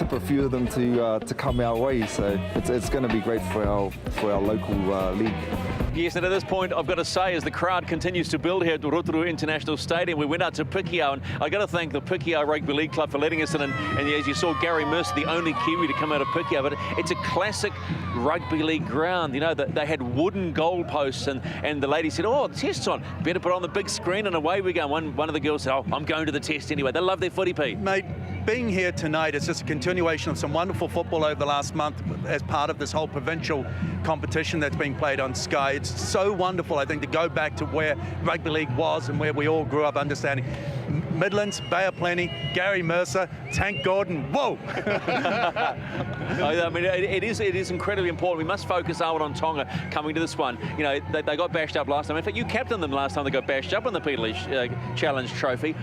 tip a few of them to come our way. So it's going to be great for our local league. Yes, and at this point, I've got to say, as the crowd continues to build here at Rotorua International Stadium, we went out to Pikiao, and I've got to thank the Pikiao Rugby League Club for letting us in. And as you saw, Gary Mercer, the only Kiwi to come out of Pikiao, but it's a classic rugby league ground. You know, they had wooden goalposts, and the lady said, oh, the test's on, better put on the big screen, and away we go. One of the girls said, oh, I'm going to the test anyway. They love their footy, Pete. Mate, being here tonight is just a continuation of some wonderful football over the last month as part of this whole provincial competition that's being played on Sky. It's so wonderful, I think, to go back to where rugby league was and where we all grew up understanding. Midlands, Bay of Plenty, Gary Mercer, Tank Gordon, whoa! I mean, it is incredibly important. We must focus on Tonga coming to this one. You know, they got bashed up last time. In fact, you captained them last time they got bashed up in the Peterlee Challenge Trophy.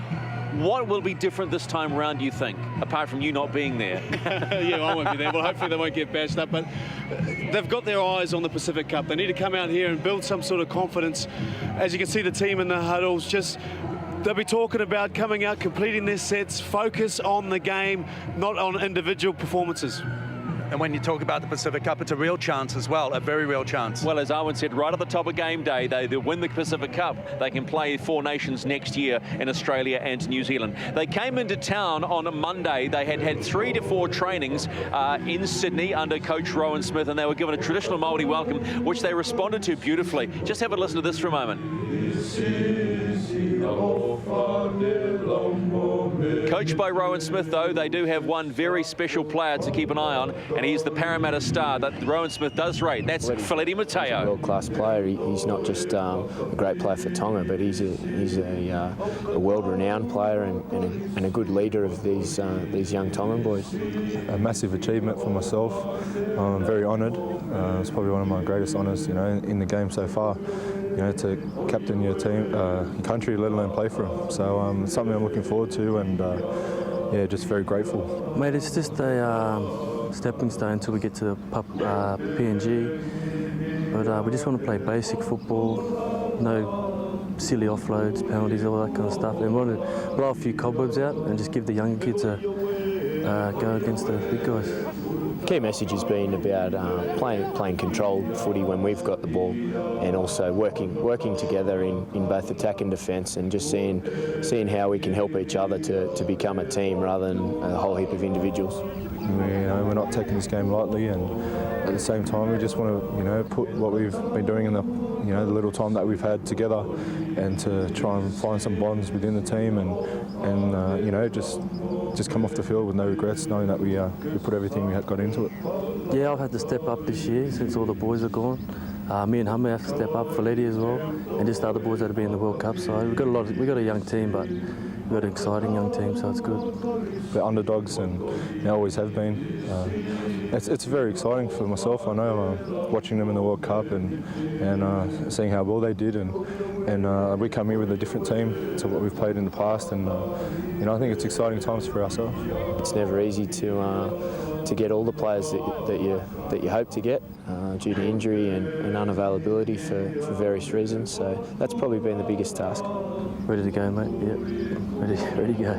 What will be different this time around, do you think, apart from you not being there? Yeah, I won't be there. Well, hopefully they won't get bashed up, but they've got their eyes on the Pacific Cup. They need to come out here and build some sort of confidence. As you can see, the team in the huddles, they'll be talking about coming out, completing their sets, focus on the game, not on individual performances. And when you talk about the Pacific Cup, it's a real chance as well, a very real chance. Well, as Owen said, right at the top of game day, they'll win the Pacific Cup. They can play Four Nations next year in Australia and New Zealand. They came into town on Monday. They had 3 to 4 trainings in Sydney under coach Rowan Smith, and they were given a traditional Māori welcome, which they responded to beautifully. Just have a listen to this for a moment. Coached by Rowan Smith, though, they do have one very special player to keep an eye on, and he's the Parramatta star that Rowan Smith does rate. That's Feleti Mateo. He's a world-class player. He's not just a great player for Tonga, but he's a world-renowned player and a good leader of these young Tongan boys. A massive achievement for myself. I'm very honoured. It's probably one of my greatest honours, you know, in the game so far. You know, to captain your team, your country, let alone play for them. So it's something I'm looking forward to, and yeah, just very grateful. Mate, it's just a stepping stone until we get to the PNG. But we just want to play basic football, no silly offloads, penalties, all that kind of stuff. And we want to blow a few cobwebs out and just give the younger kids a go against the big guys. Key message has been about playing controlled footy when we've got the ball, and also working together in both attack and defence, and just seeing how we can help each other to become a team rather than a whole heap of individuals. We're not taking this game lightly, and at the same time we just want to put what we've been doing in the the little time that we've had together, and to try and find some bonds within the team, and just come off the field with no regrets, knowing that we put everything we had got into it. Yeah, I've had to step up this year since all the boys are gone. Me and Hummer have to step up, Feleti as well, and just the other boys that have been in the World Cup side. We've got a young team, but we've got an exciting young team, so it's good. We're underdogs, and they always have been. It's very exciting for myself. I know watching them in the World Cup and seeing how well they did, and we come here with a different team to what we've played in the past, and I think it's exciting times for ourselves. It's never easy to get all the players that you hope to get due to injury and unavailability for various reasons. So that's probably been the biggest task. Ready to go, mate. Yeah, ready to go.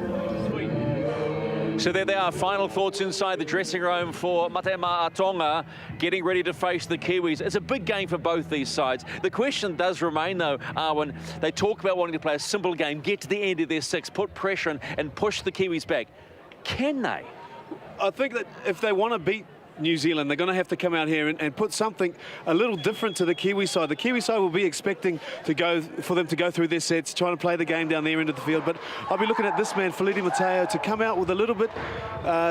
So there they are, final thoughts inside the dressing room for Matema Tonga, getting ready to face the Kiwis. It's a big game for both these sides. The question does remain, though, when they talk about wanting to play a simple game, get to the end of their 6, put pressure in, and push the Kiwis back. Can they? I think that if they want to beat New Zealand, they're going to have to come out here and put something a little different to the Kiwi side. The Kiwi side will be expecting for them to go through their sets, trying to play the game down their end of the field. But I'll be looking at this man, Feleti Mateo, to come out with a little bit,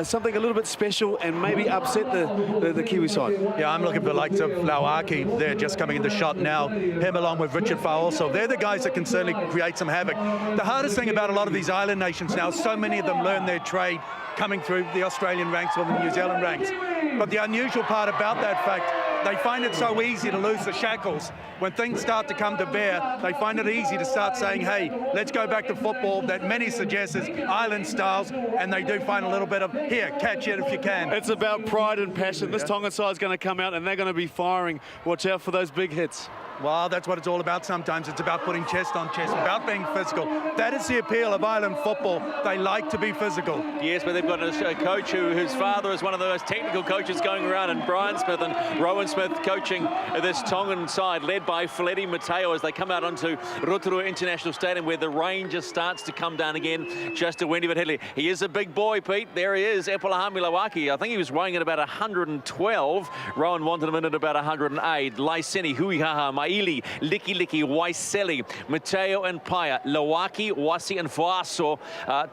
something a little bit special, and maybe upset the Kiwi side. Yeah, I'm looking for the likes of Lauaki. They're just coming in the shot now. Him along with Richard Farr also. They're the guys that can certainly create some havoc. The hardest thing about a lot of these island nations now, so many of them learn their trade coming through the Australian ranks or the New Zealand ranks. But the unusual part about that fact, they find it so easy to lose the shackles. When things start to come to bear, they find it easy to start saying, hey, let's go back to football that many suggest is island styles, and they do find a little bit of, here, catch it if you can. It's about pride and passion. This Tongan side is going to come out and they're going to be firing. Watch out for those big hits. Well, that's what it's all about sometimes. It's about putting chest on chest, about being physical. That is the appeal of Island football. They like to be physical. Yes, but they've got a coach whose father is one of the most technical coaches going around, and Brian Smith and Rowan Smith coaching this Tongan side, led by Feleti Mateo, as they come out onto Rotorua International Stadium, where the rain just starts to come down again. Just a windy but heavily. He is a big boy, Pete. There he is, Epulahami Lawaki. I think he was weighing at about 112. Rowan wanted him in at about 108. Laiseni, Huihaha, Maili, Liki, Waiseli, Mateo and Paya, Lawaki, Wasi and Fuaso,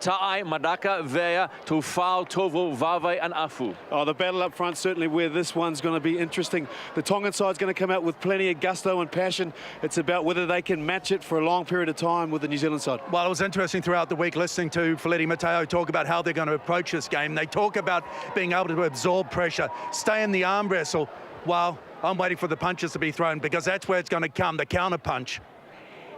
Ta'ai, Madaka, Vea, Tufao, Tovu, Vave and Afu. Oh, the battle up front, certainly where this one's going to be interesting. The Tongan side's going to come out with plenty of gusto and passion. It's about whether they can match it for a long period of time with the New Zealand side. Well, it was interesting throughout the week listening to Feleti Mateo talk about how they're going to approach this game. They talk about being able to absorb pressure, stay in the arm wrestle. Well, I'm waiting for the punches to be thrown, because that's where it's going to come, the counter punch.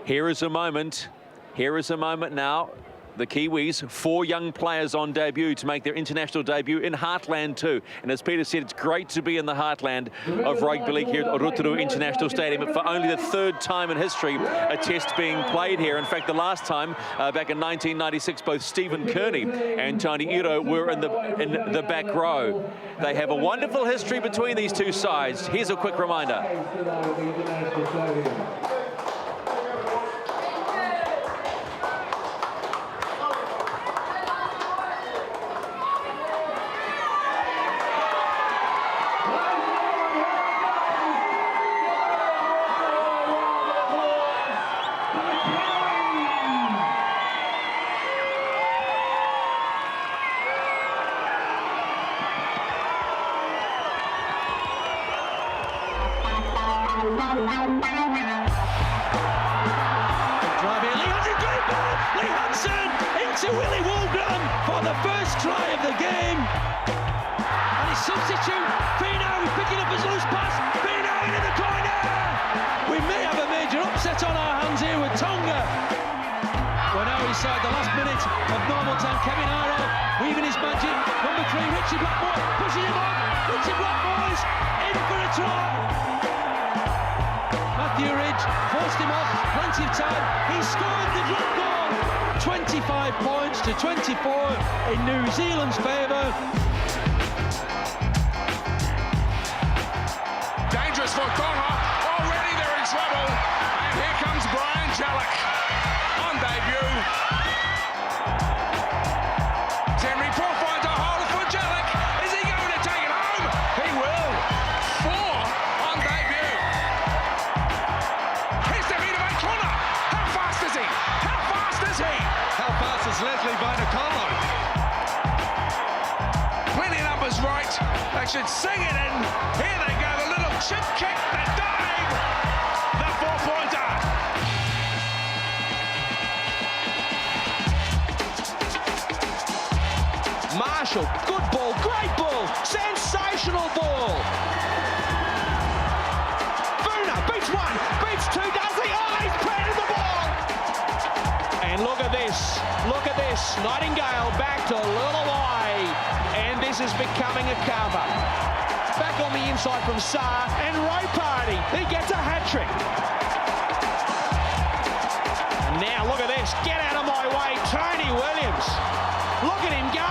Here is a moment. Here is a moment now. The Kiwis, 4 young players on debut to make their international debut in Heartland too. And as Peter said, it's great to be in the heartland of rugby league here at Rotorua International Stadium. But for only the 3rd time in history, a test being played here. In fact, the last time, back in 1996, both Stephen Kearney and Tony Iro were in the back row. They have a wonderful history between these two sides. Here's a quick reminder. Substitute, Pino picking up his loose pass, Pino into the corner! We may have a major upset on our hands here with Tonga. We're now inside the last minute of normal time. Kevin Iro weaving his magic. Number 3, Richie Blackmore, pushing him on. Richie Blackmore is in for a try. Matthew Ridge forced him off, plenty of time. He scored the drop goal. 25 points to 24 in New Zealand's favour. Dangerous for Tonga. Already they're in trouble. And here comes Brian Jalek on debut. Henry Paul finds a hole for Jalek. Is he going to take it home? He will. 4 on debut. Here's Davide Vaicona. How fast is he? How fast is he? How fast is Leslie Vainakolo? Plenty of numbers right. They should sing it in. Here they go. The little chip kick, the dive. The 4-pointer. Marshall, good ball, great ball, sensational ball. Buna beats 1, beats 2, does he? Oh, he's planted the ball. And look at this, Nightingale back to Lulawai. And this is becoming a cover. Back on the inside from Saar, and Ray Party, he gets a hat-trick. And now look at this, get out of my way, Tony Williams. Look at him go.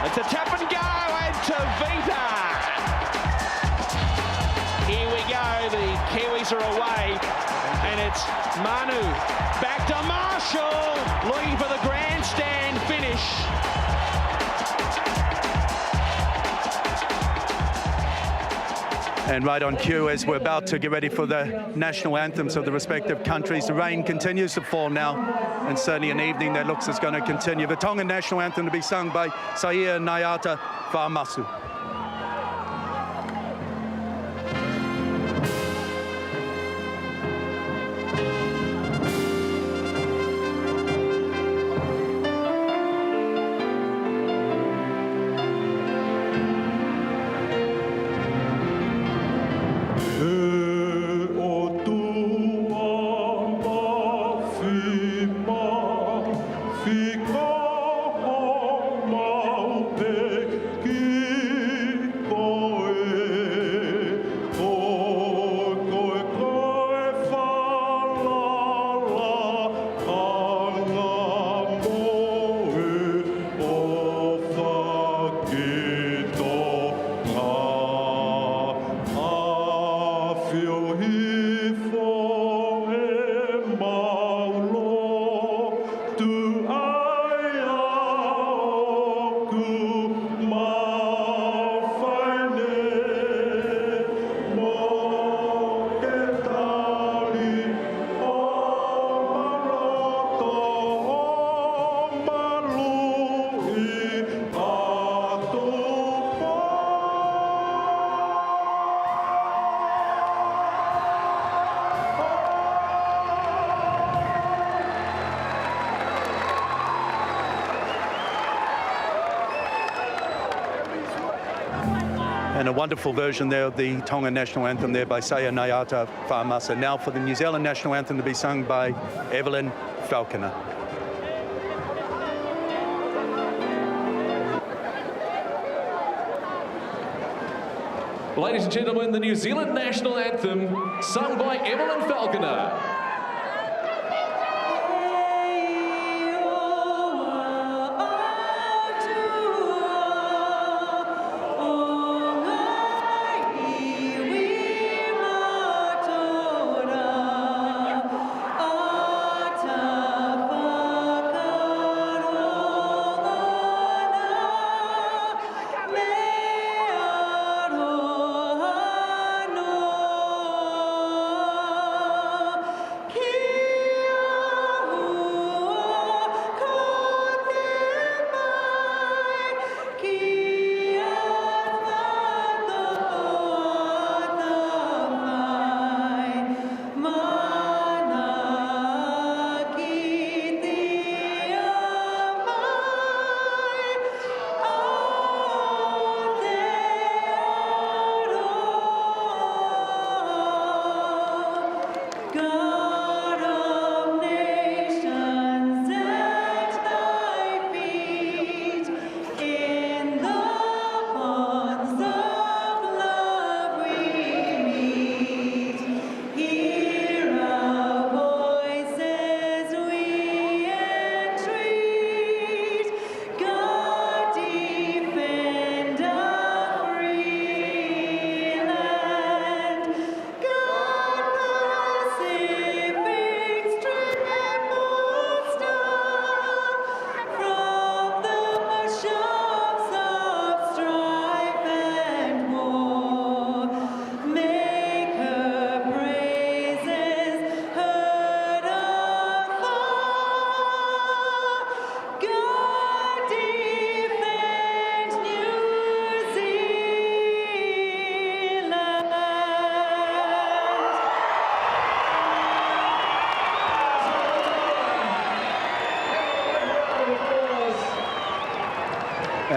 It's a tap and go, and Tavita. Here we go, the Kiwis are away, and it's Manu. Back to Marshall, looking for the grandstand finish. And right on cue, as we're about to get ready for the national anthems of the respective countries, the rain continues to fall now, and certainly an evening that looks is going to continue. The Tongan national anthem to be sung by Saia Naiata Fa'amasu. Fica mal, mal, que And a wonderful version there of the Tonga national anthem there by Saya Naiata Whamasa. Now for the New Zealand national anthem to be sung by Evelyn Falconer. Ladies and gentlemen, the New Zealand national anthem sung by Evelyn Falconer.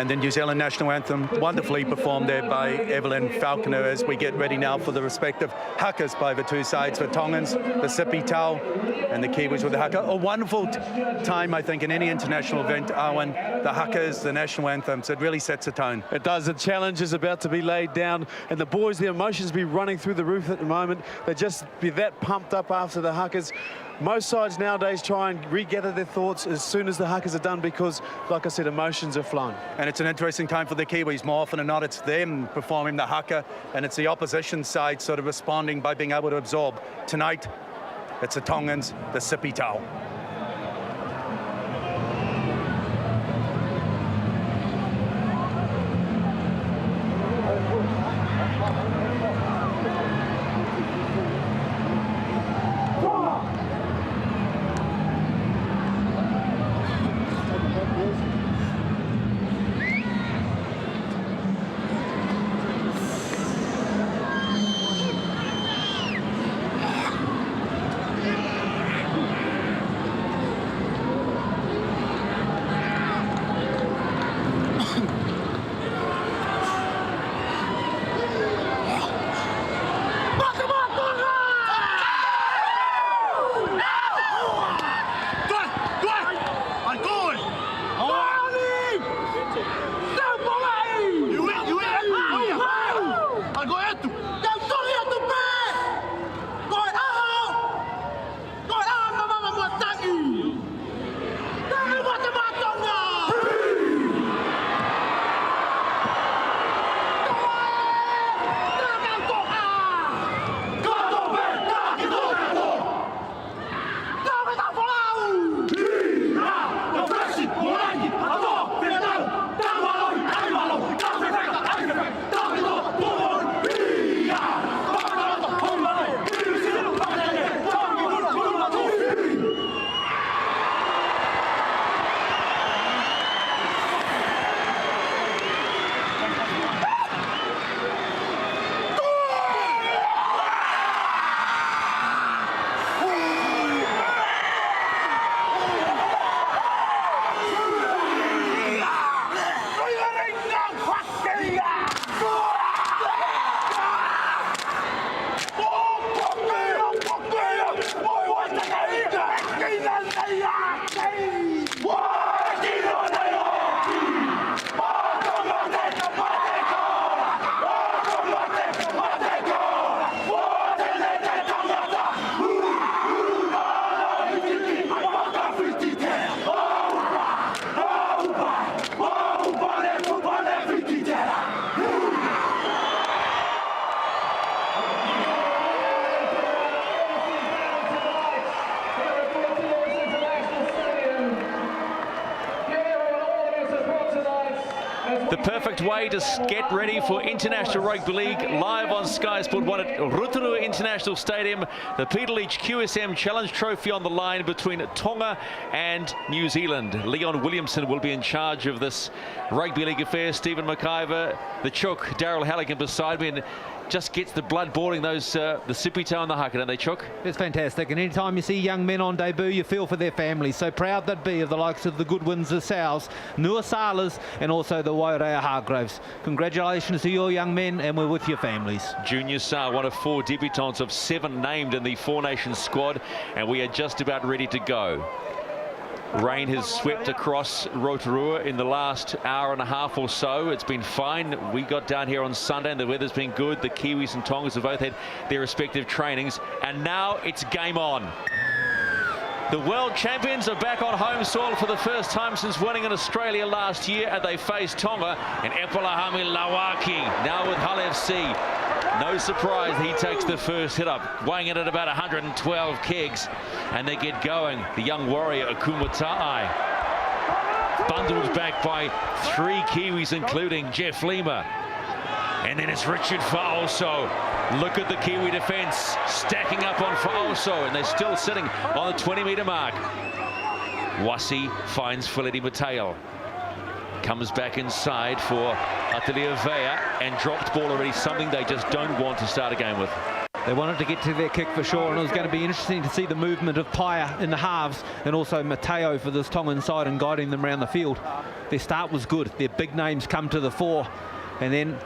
And the New Zealand national anthem, wonderfully performed there by Evelyn Falconer, as we get ready now for the respective hakas by the two sides, for Tongans, the sipi tau, and the Kiwis with the haka. A wonderful time, I think, in any international event, Owen. The hakas, the national anthems, it really sets a tone. It does. The challenge is about to be laid down, and the boys, their emotions be running through the roof at the moment. They just be that pumped up after the hakas. Most sides nowadays try and regather their thoughts as soon as the hakas are done because, like I said, emotions are flowing. And it's an interesting time for the Kiwis. More often than not, it's them performing the haka, and it's the opposition side sort of responding by being able to absorb. Tonight, it's the Tongans, the sipi tau. The perfect way to get ready for International Rugby League live on Sky Sport 1 at Rotorua International Stadium. The Peter Leach QSM Challenge Trophy on the line between Tonga and New Zealand. Leon Williamson will be in charge of this Rugby League affair. Stephen McIver, the Chook, Daryl Halligan beside me, and just gets the blood boiling, those the Sipito and the haka, don't they, Chook? It's fantastic, and anytime you see young men on debut, you feel for their families. So proud they'd be of the likes of the Goodwins, the Sows, Nuasalas, and also the Wairea Hargroves. Congratulations to your young men, and we're with your families. Junior Sa, one of 4 debutants of 7 named in the 4 Nations squad, and we are just about ready to go. Rain has swept across Rotorua in the last hour and a half or so. It's been fine. We got down here on Sunday and the weather's been good. The Kiwis and Tongas have both had their respective trainings, and now it's game on. The world champions are back on home soil for the first time since winning in Australia last year, and they face Tonga and Epalahami Lawaki. Now with Hull FC. No surprise he takes the first hit up, weighing in at about 112 kegs, and they get going. The young warrior Akumatai, bundled back by 3 Kiwis, including Jeff Lima. And then it's Richard Fa'oso. Look at the Kiwi defence stacking up on Fa'oso, and they're still sitting on the 20-metre mark. Wasi finds Feleti Mateo. Comes back inside for Atelier Vea, and dropped ball already, something they just don't want to start a game with. They wanted to get to their kick for sure, and it was going to be interesting to see the movement of Paia in the halves, and also Mateo for this Tongan side and guiding them around the field. Their start was good. Their big names come to the fore, and then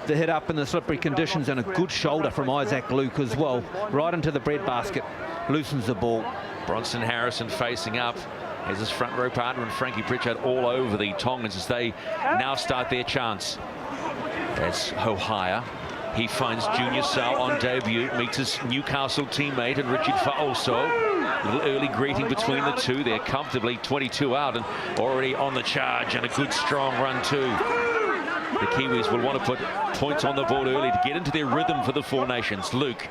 the hit up in the slippery conditions, and a good shoulder from Isaac Luke as well, right into the breadbasket, loosens the ball. Bronson Harrison facing up as his front row partner, and Frankie Pritchard all over the Tongans as they now start their chance. That's Hohaya. He finds Junior Sal on debut, meets his Newcastle teammate and Richard Fa'oso. A little early greeting between the two. They're comfortably 22 out and already on the charge, and a good strong run too. The Kiwis will want to put points on the board early to get into their rhythm for the 4 Nations. Luke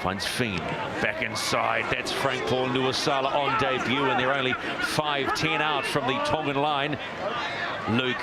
finds Fiend back inside. That's Frank Paul Nuasala on debut, and they're only 5-10 out from the Tongan line. Luke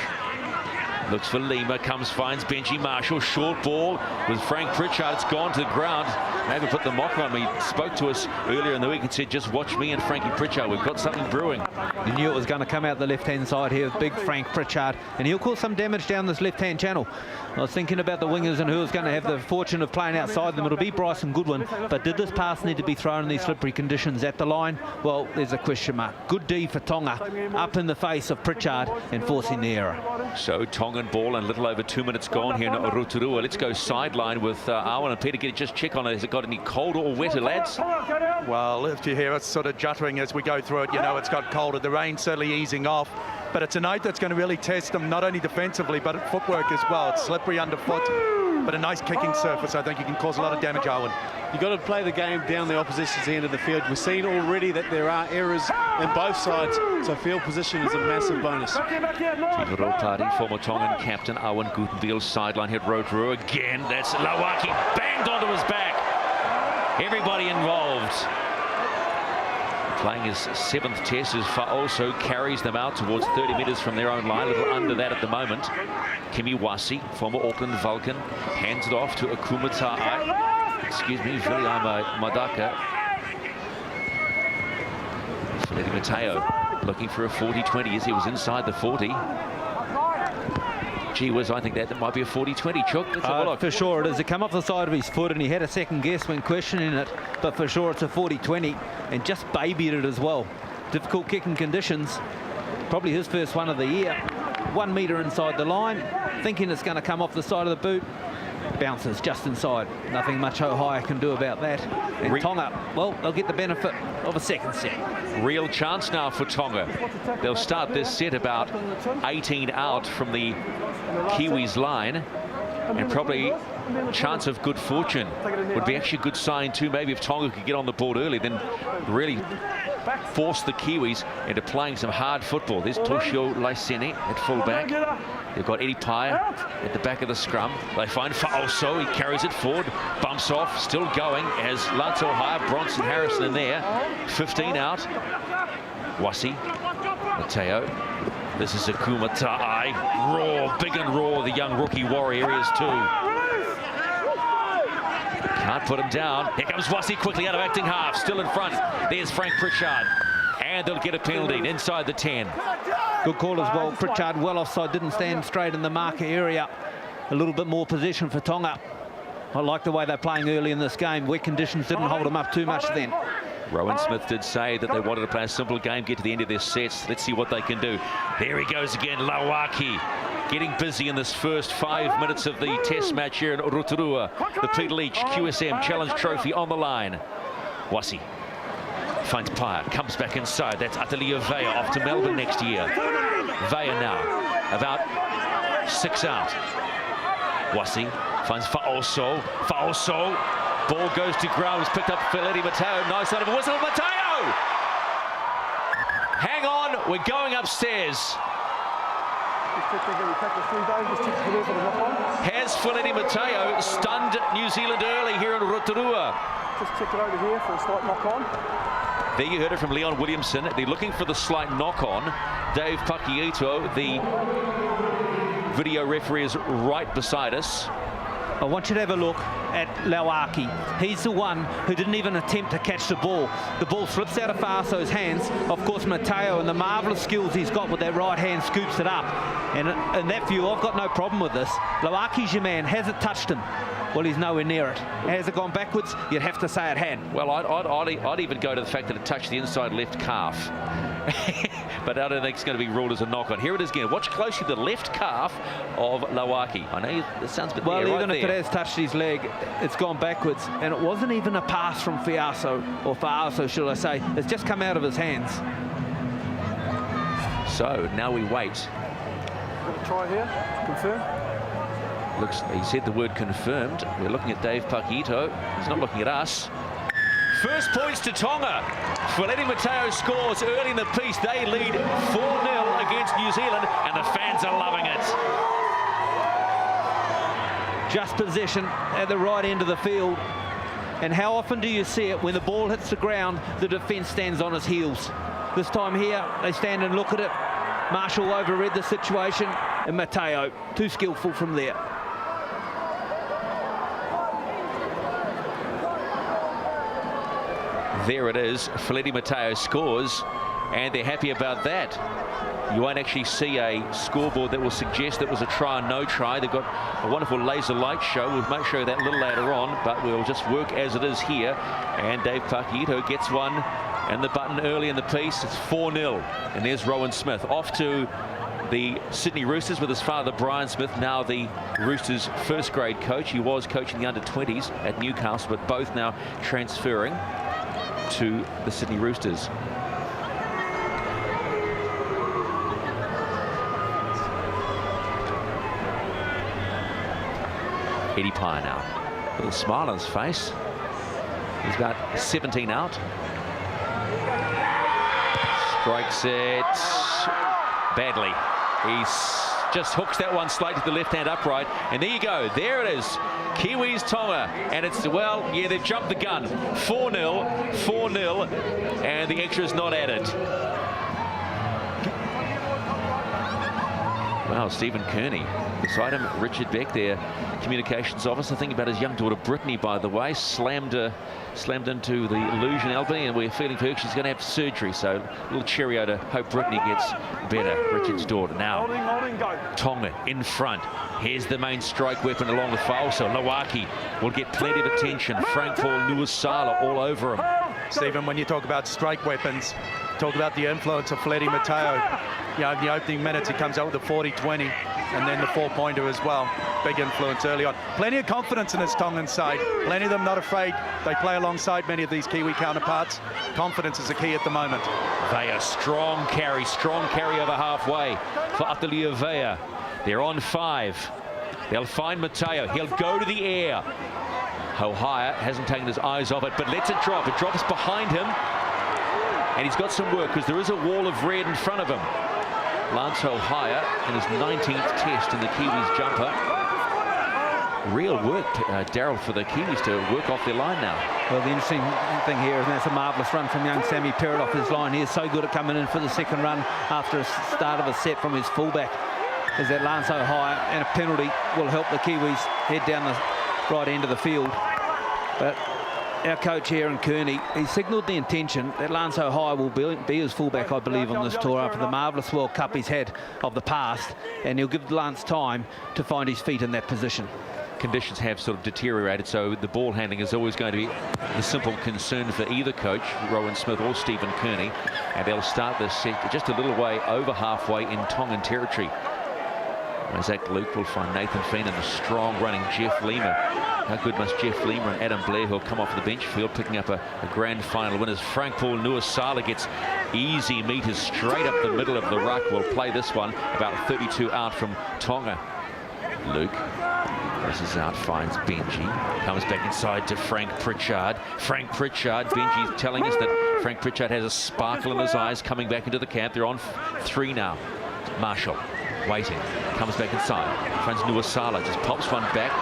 looks for Lima, finds Benji Marshall. Short ball with Frank Pritchard. It's gone to the ground. Maybe put the mock on me. Spoke to us earlier in the week and said, just watch me and Frankie Pritchard. We've got something brewing. You knew it was going to come out the left-hand side here with big Frank Pritchard, and he'll cause some damage down this left-hand channel. I was thinking about the wingers and who was going to have the fortune of playing outside them. It'll be Bryson Goodwin, but did this pass need to be thrown in these slippery conditions at the line? Well, there's a question mark. Good D for Tonga, up in the face of Pritchard and forcing the error. So Tongan ball and a little over 2 minutes gone here in Rotorua. Let's go sideline with Arwen and Peter. Just check on it. Has it got any colder or wetter, lads? Well, if you hear us sort of juttering as we go through it, you know it's got colder. The rain's certainly easing off. But it's a night that's going to really test them, not only defensively, but at footwork as well. It's slippery underfoot, but a nice kicking surface. I think you can cause a lot of damage, Owen. You've got to play the game down the opposition's end of the field. We've seen already that there are errors in both sides, so field position is a massive bonus. Tino Party, former Tongan captain Owen Gutenbiel, sideline hit Rotorua again. That's Lawaki, banged onto his back. Everybody involved. Playing his 7th test as Fa'oso carries them out towards 30 metres from their own line, a little under that at the moment. Kimi Wasi, former Auckland Vulcan, hands it off to Akumatai. Excuse me, Viliama Madaka. Feleti Mateo looking for a 40-20 as he was inside the 40. Gee whiz, I think that might be a 40-20, Chook. Let's have a look. For sure it is. It came off the side of his foot, and he had a second guess when questioning it, but for sure it's a 40-20, and just babied it as well. Difficult kicking conditions. Probably his first one of the year. 1 metre inside the line, thinking it's going to come off the side of the boot. Bounces just inside. Nothing much Ohio can do about that. And Tonga, well, they'll get the benefit of a second set. Real chance now for Tonga. They'll start this set about 18 out from the Kiwis line, and probably chance of good fortune. Would be actually a good sign too, maybe if Tonga could get on the board early, then really force the Kiwis into playing some hard football. There's Toshio Laisene at fullback. They've got Eddie Paia at the back of the scrum. They find Fa'oso, he carries it forward, bumps off, still going as Lance Ohio, Bronson Harrison in there. 15 out. Wasi, Mateo. This is a Kumatai. Raw, big and raw, the young rookie warrior is too. Can't put him down. Here comes Wasi quickly out of acting half. Still in front. There's Frank Pritchard. And they'll get a penalty inside the 10. Good call as well. Pritchard well offside, didn't stand straight in the marker area. A little bit more position for Tonga. I like the way they're playing early in this game. Wet conditions didn't hold them up too much then. Rowan Smith did say that they wanted to play a simple game, get to the end of their sets. Let's see what they can do. There he goes again, Lauaki. Getting busy in this first 5 minutes of the test match here in Rotorua. The Peter Leach QSM Challenge Trophy on the line. Wasi finds Paya, comes back inside. That's Atelier Vea off to Melbourne next year. Vea now, about 6 out. Wasi finds Fa'oso. Fa'oso. Ball goes to ground. It's picked up Felipe Mateo. Nice out of a whistle. Mateo! Hang on. We're going upstairs. Has Felipe Mateo stunned New Zealand early here in Rotorua? Just check it over here for a slight knock on. There you heard it from Leon Williamson. They're looking for the slight knock on. Dave Pakiito, the video referee, is right beside us. I want you to have a look at Lauaki. He's the one who didn't even attempt to catch the ball. The ball slips out of Fa'aso's hands. Of course, Mateo, and the marvellous skills he's got with that right hand, scoops it up. And in that view, I've got no problem with this. Lauaki's your man. Has it touched him? Well, he's nowhere near it. Has it gone backwards? You'd have to say it had. Well, I'd even go to the fact that it touched the inside left calf. But I don't think it's going to be ruled as a knock-on. Here it is again. Watch closely the left calf of Lauaki. I know it sounds a bit well, even right if there. It has touched his leg, it's gone backwards. And it wasn't even a pass from Fa'aso, should I say. It's just come out of his hands. So now we wait. Try here, confirm. He said the word confirmed. We're looking at Dave Pakiito. He's not looking at us. First points to Tonga. Felipe Mateo scores early in the piece. They lead 4-0 against New Zealand, and the fans are loving it. Just possession at the right end of the field. And how often do you see it when the ball hits the ground, the defence stands on its heels? This time here, they stand and look at it. Marshall overread the situation, and Mateo, too skillful from there. There it is. Felipe Mateo scores, and they're happy about that. You won't actually see a scoreboard that will suggest that was a try or no try. They've got a wonderful laser light show. We'll make sure that a little later on, but we'll just work as it is here. And Dave Pakiito gets one and the button early in the piece. It's 4-0. And there's Rowan Smith off to the Sydney Roosters with his father, Brian Smith, now the Roosters' first grade coach. He was coaching the under-20s at Newcastle, but both now transferring to the Sydney Roosters. Eddie Pye now with a smile on his face. He's about 17 out. Strikes it badly. He's just hooks that one slightly to the left-hand upright. And there you go. There it is. Kiwis, Tonga. And it's, well, yeah, they've jumped the gun. 4-0, 4-0, and the extra is not added. Wow, Stephen Kearney. Beside him, Richard Beck, their communications officer. Thinking about his young daughter, Brittany, by the way. Slammed into the illusion elbow, and we're feeling for her. She's going to have surgery, so a little cheerio to hope Brittany gets better. Richard's daughter. Now, Tonga in front. Here's the main strike weapon along with Fa'aso. Lauaki will get plenty of attention. Frank Paul Nuasala all over him. Stephen, when you talk about strike weapons, talk about the influence of Felipe Mateo. You know, in the opening minutes, he comes out with the 40-20 and then the 4-pointer as well. Big influence early on. Plenty of confidence in his Tongan side. Plenty of them not afraid. They play alongside many of these Kiwi counterparts. Confidence is the key at the moment. Vea, strong carry over halfway for Atelier Vea. They're on 5. They'll find Mateo. He'll go to the air. Hohaya hasn't taken his eyes off it, but lets it drop. It drops behind him. And he's got some work because there is a wall of red in front of him. Lance Hohaya in his 19th test in the Kiwis jumper. real work, Daryl, for the Kiwis to work off their line now. Well, the interesting thing here is that's a marvellous run from young Sammy Perrott off his line. He is so good at coming in for the second run after a start of a set from his fullback. Is that Lance O'Hire, and a penalty will help the Kiwis head down the right end of the field. But our coach here in Kearney, he signalled the intention that Lance O'Hire will be his fullback, I believe, on this tour after the marvellous World Cup he's had of the past, and he'll give Lance time to find his feet in that position. Conditions have sort of deteriorated, so the ball handling is always going to be the simple concern for either coach, Rowan Smith or Stephen Kearney, and they'll start this set just a little way over halfway in Tongan territory. Isaac Luke will find Nathan Finn and the strong running Jeff Lima. How good must Jeff Lima and Adam Blair, who'll come off the bench field, picking up a grand final win as Frank Paul Nuasala gets easy meters straight up the middle of the ruck. Will play this one about 32 out from Tonga. Luke presses out, finds Benji, comes back inside to Frank Pritchard. Frank Pritchard, Benji's telling us that Frank Pritchard has a sparkle in his eyes coming back into the camp. They're on 3 now. Marshall waiting, comes back inside, finds Nuasala, just pops one back.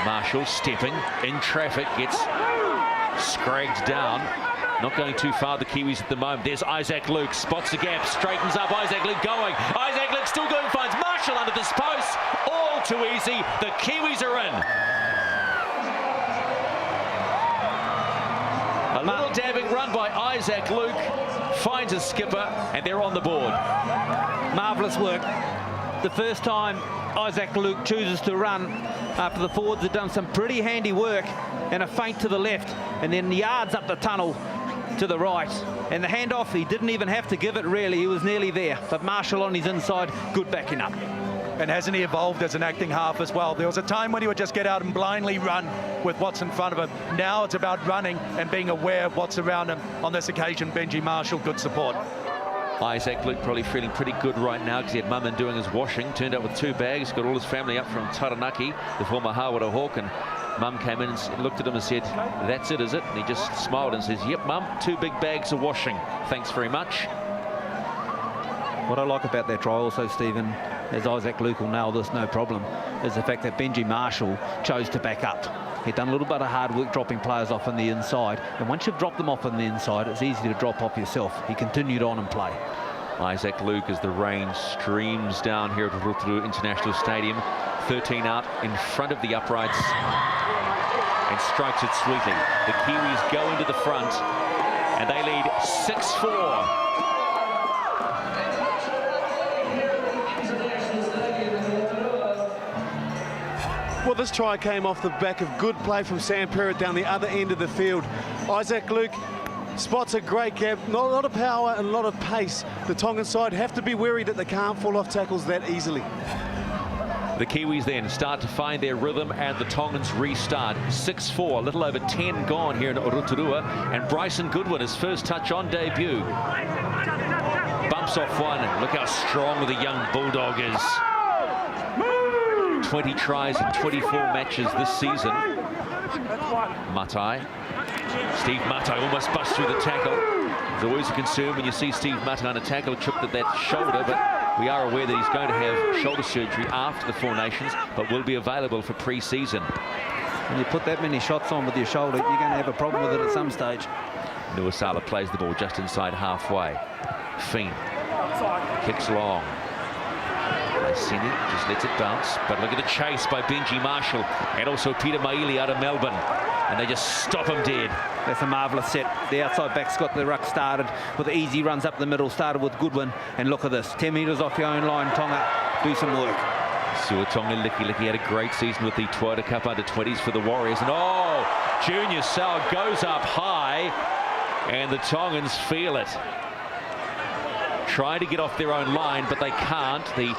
Marshall stepping in traffic, gets scragged down. Not going too far, the Kiwis at the moment. There's Isaac Luke, spots the gap, straightens up. Isaac Luke going. Isaac Luke still going, finds Marshall under this post. All too easy. The Kiwis are in. A little dabbing run by Isaac Luke, finds a skipper, and they're on the board. Marvellous work. The first time Isaac Luke chooses to run after the forwards have done some pretty handy work, and a feint to the left, and then yards up the tunnel to the right. And the handoff, he didn't even have to give it really, he was nearly there. But Marshall on his inside, good backing up. And hasn't he evolved as an acting half as well? There was a time when he would just get out and blindly run with what's in front of him. Now it's about running and being aware of what's around him. On this occasion, Benji Marshall, good support. Isaac Luke probably feeling pretty good right now because he had mum and doing his washing. Turned up with 2 bags, got all his family up from Taranaki, the former Hawara Hawk, and mum came in and looked at him and said, "That's it, is it?" And he just smiled and says, "Yep, mum, 2 big bags of washing. Thanks very much." What I like about that try also, Stephen, as Isaac Luke will nail this no problem, is the fact that Benji Marshall chose to back up. He'd done a little bit of hard work dropping players off on the inside, and once you've dropped them off on the inside, it's easy to drop off yourself. He continued on and play. Isaac Luke, as the rain streams down here at Rotorua International Stadium, 13 out in front of the uprights and strikes it sweetly. The Kiwis go into the front and they lead 6-4. Well, this try came off the back of good play from Sam Perrott down the other end of the field. Isaac Luke spots a great gap, not a lot of power and a lot of pace. The Tongan side have to be wary that they can't fall off tackles that easily. The Kiwis then start to find their rhythm and the Tongans restart. 6-4, a little over 10 gone here in Rotorua, and Bryson Goodwin, his first touch on debut. Bumps off one, and look how strong the young Bulldog is. 20 tries in 24 matches this season. Matai. Steve Matai almost busts through the tackle. There's always a concern when you see Steve Matai on a tackle, tripped at that shoulder, but we are aware that he's going to have shoulder surgery after the 4 Nations, but will be available for pre-season. When you put that many shots on with your shoulder, you're going to have a problem with it at some stage. Nuasala plays the ball just inside halfway. Feen kicks long. Sini just lets it bounce, but look at the chase by Benji Marshall and also Peter Maili out of Melbourne, and they just stop him dead. That's a marvellous set. The outside back's got the ruck started with the easy runs up the middle, started with Goodwin, and look at this, 10 metres off your own line, Tonga, do some work. Suatonga Licky had a great season with the Toyota Cup under-20s for the Warriors, and oh, Junior Sal goes up high, and the Tongans feel it. Trying to get off their own line, but they can't. The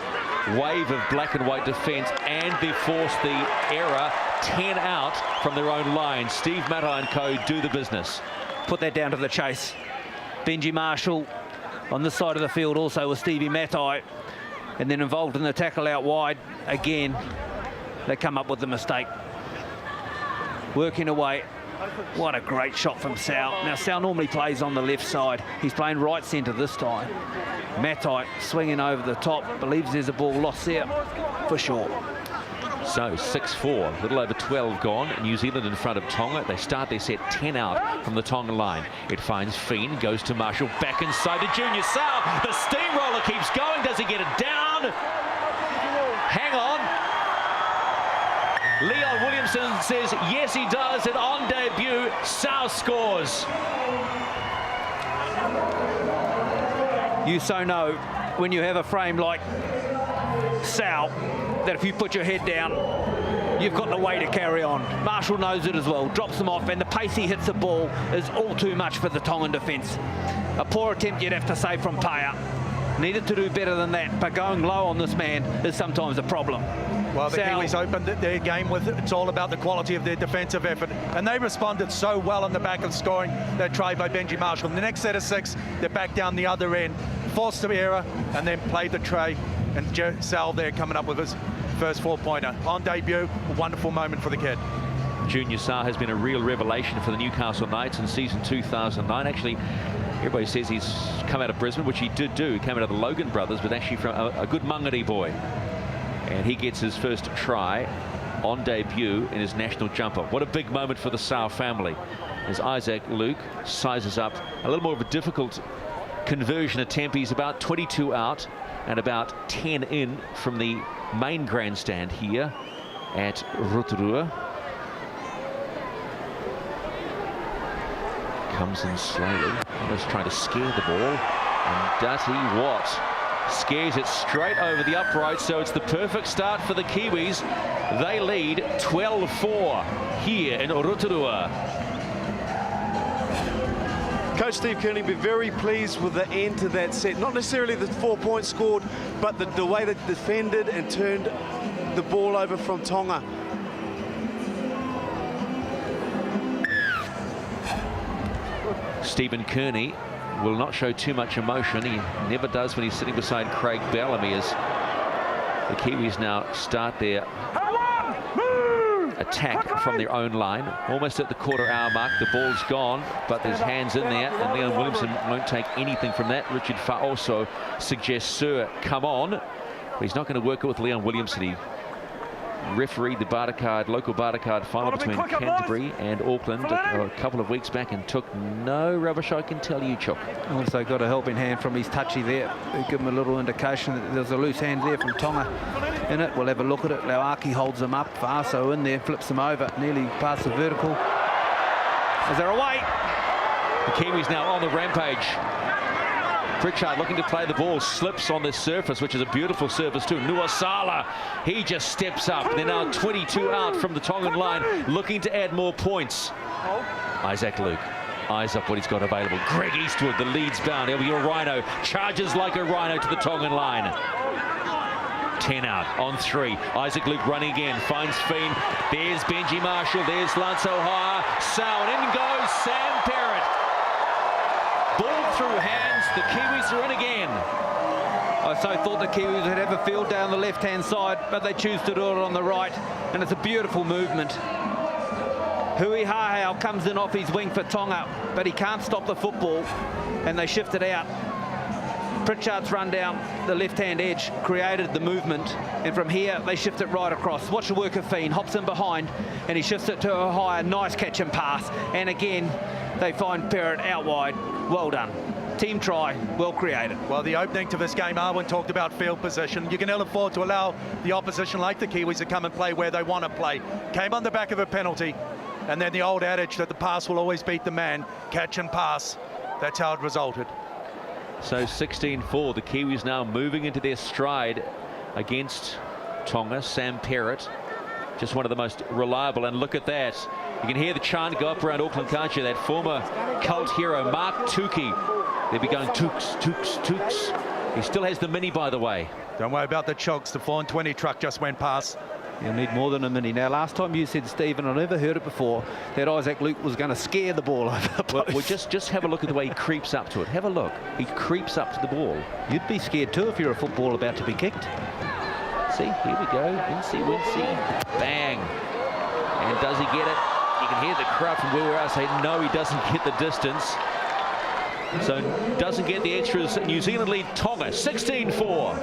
wave of black and white defence, and they force the error. 10 out from their own line. Steve Matai and co do the business. Put that down to the chase. Benji Marshall on this side of the field also with Stevie Matai, and then involved in the tackle out wide again. They come up with the mistake. Working away. What a great shot from Sal. Now Sal normally plays on the left side. He's playing right centre this time. Matai swinging over the top. Believes there's a ball lost there for sure. So 6-4, a little over 12 gone. New Zealand in front of Tonga. They start their set 10 out from the Tonga line. It finds Fien, goes to Marshall, back inside to Junior Sao. The steamroller keeps going. Does he get it down? Hang on. Leon Williamson says yes he does, and on debut Sao scores. You so know when you have a frame like Sao that if you put your head down, you've got the way to carry on. Marshall knows it as well, drops them off, and the pace he hits the ball is all too much for the Tongan defence. A poor attempt you'd have to say from Paya. Needed to do better than that, but going low on this man is sometimes a problem. Well, the Kiwis opened their game with it's all about the quality of their defensive effort, and they responded so well on the back of scoring that try by Benji Marshall. In the next set of 6, they're back down the other end, forced the error, and then played the tray, and Sal there coming up with his first 4-pointer. On debut, a wonderful moment for the kid. Junior Sao has been a real revelation for the Newcastle Knights in season 2009. Actually, everybody says he's come out of Brisbane, which he did do. He came out of the Logan brothers, but actually from a good Mangere boy. And he gets his first try on debut in his national jumper. What a big moment for the Sao family, as Isaac Luke sizes up a little more of a difficult conversion attempt. He's about 22 out and about 10 in from the main grandstand here at Rotorua. Comes in slowly, almost trying to scare the ball, and does he what? Scares it straight over the upright, so it's the perfect start for the Kiwis. They lead 12-4 here in Rotorua. Coach Steve Kearney will be very pleased with the end to that set. Not necessarily the 4 points scored, but the way they defended and turned the ball over from Tonga. Stephen Kearney will not show too much emotion. He never does when he's sitting beside Craig Bellamy, as the Kiwis now start their attack from their own line. Almost at the quarter-hour mark, the ball's gone, but there's hands in there, and Leon Williamson won't take anything from that. Richard Fa also suggests, sir, come on. But he's not going to work it with Leon Williamson. He refereed the local Bartercard final between Canterbury and Auckland a couple of weeks back and took no rubbish, I can tell you, Chuck. Also got a helping hand from his touchy there. Give him a little indication that there's a loose hand there from Tonga in it. We'll have a look at it. Lauaki holds him up. Faso in there, flips him over, nearly past the vertical. Is there a way? The Kiwis now on the rampage. Pritchard looking to play the ball, slips on this surface, which is a beautiful surface too. Nuasala, he just steps up. They're now 22 out from the Tongan line, looking to add more points. Isaac Luke eyes up what he's got available. Greg Eastwood, the lead's bound. He'll be a rhino, charges like a rhino to the Tongan line. 10 out on 3. Isaac Luke running again, finds Fien. There's Benji Marshall, there's Lance O'Hara. Sao, and in goes Sam Parrott. Ball through hands, the Kiwis are in again. I so thought the Kiwis would have a field down the left-hand side, but they choose to do it on the right, and it's a beautiful movement. Hui Hahau comes in off his wing for Tonga, but he can't stop the football, and they shift it out. Pritchard's run down the left-hand edge, created the movement, and from here they shift it right across. Watch the work of Fien, hops in behind, and he shifts it to a higher, nice catch and pass. And again, they find Parrott out wide. Well done. Team try, well created. Well, the opening to this game, Arwen talked about field position. You can ill afford to allow the opposition like the Kiwis to come and play where they want to play. Came on the back of a penalty, and then the old adage that the pass will always beat the man, catch and pass. That's how it resulted. So 16-4, the Kiwis now moving into their stride against Tonga. Sam Parrott, just one of the most reliable, and look at that. You can hear the chant go up around Auckland, can't you? That former cult hero, Mark Tukey. They'll be going Tukes, Tukes, Tukes. He still has the Mini, by the way. Don't worry about the chokes. The 420 truck just went past. You'll need more than a Mini. Now, last time you said, Stephen, I never heard it before, that Isaac Luke was going to scare the ball over the post. Well, just have a look at the way he creeps up to it. Have a look. He creeps up to the ball. You'd be scared too if you're a football about to be kicked. See, here we go. Wincy, Wincy. Bang. And does he get it? You can hear the crowd from where we are say, no, he doesn't get the distance. So doesn't get the extras. New Zealand lead Tonga 16-4.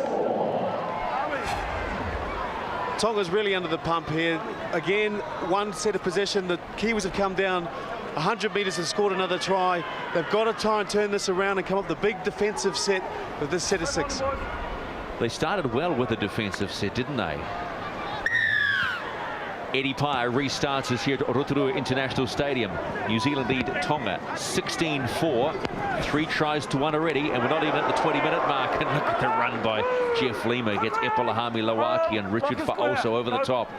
Tonga's really under the pump here. Again, one set of possession. The Kiwis have come down 100 metres and scored another try. They've got to try and turn this around and come up with the big defensive set of this set of 6. They started well with the defensive set, didn't they? Eddie Pye restarts us here at Rotorua International Stadium. New Zealand lead Tonga 16-4. 3 tries to 1 already, and we're not even at the 20-minute mark. And look at the run by Jeff Lima. Gets Epolahami Lawaki and Richard also over the top.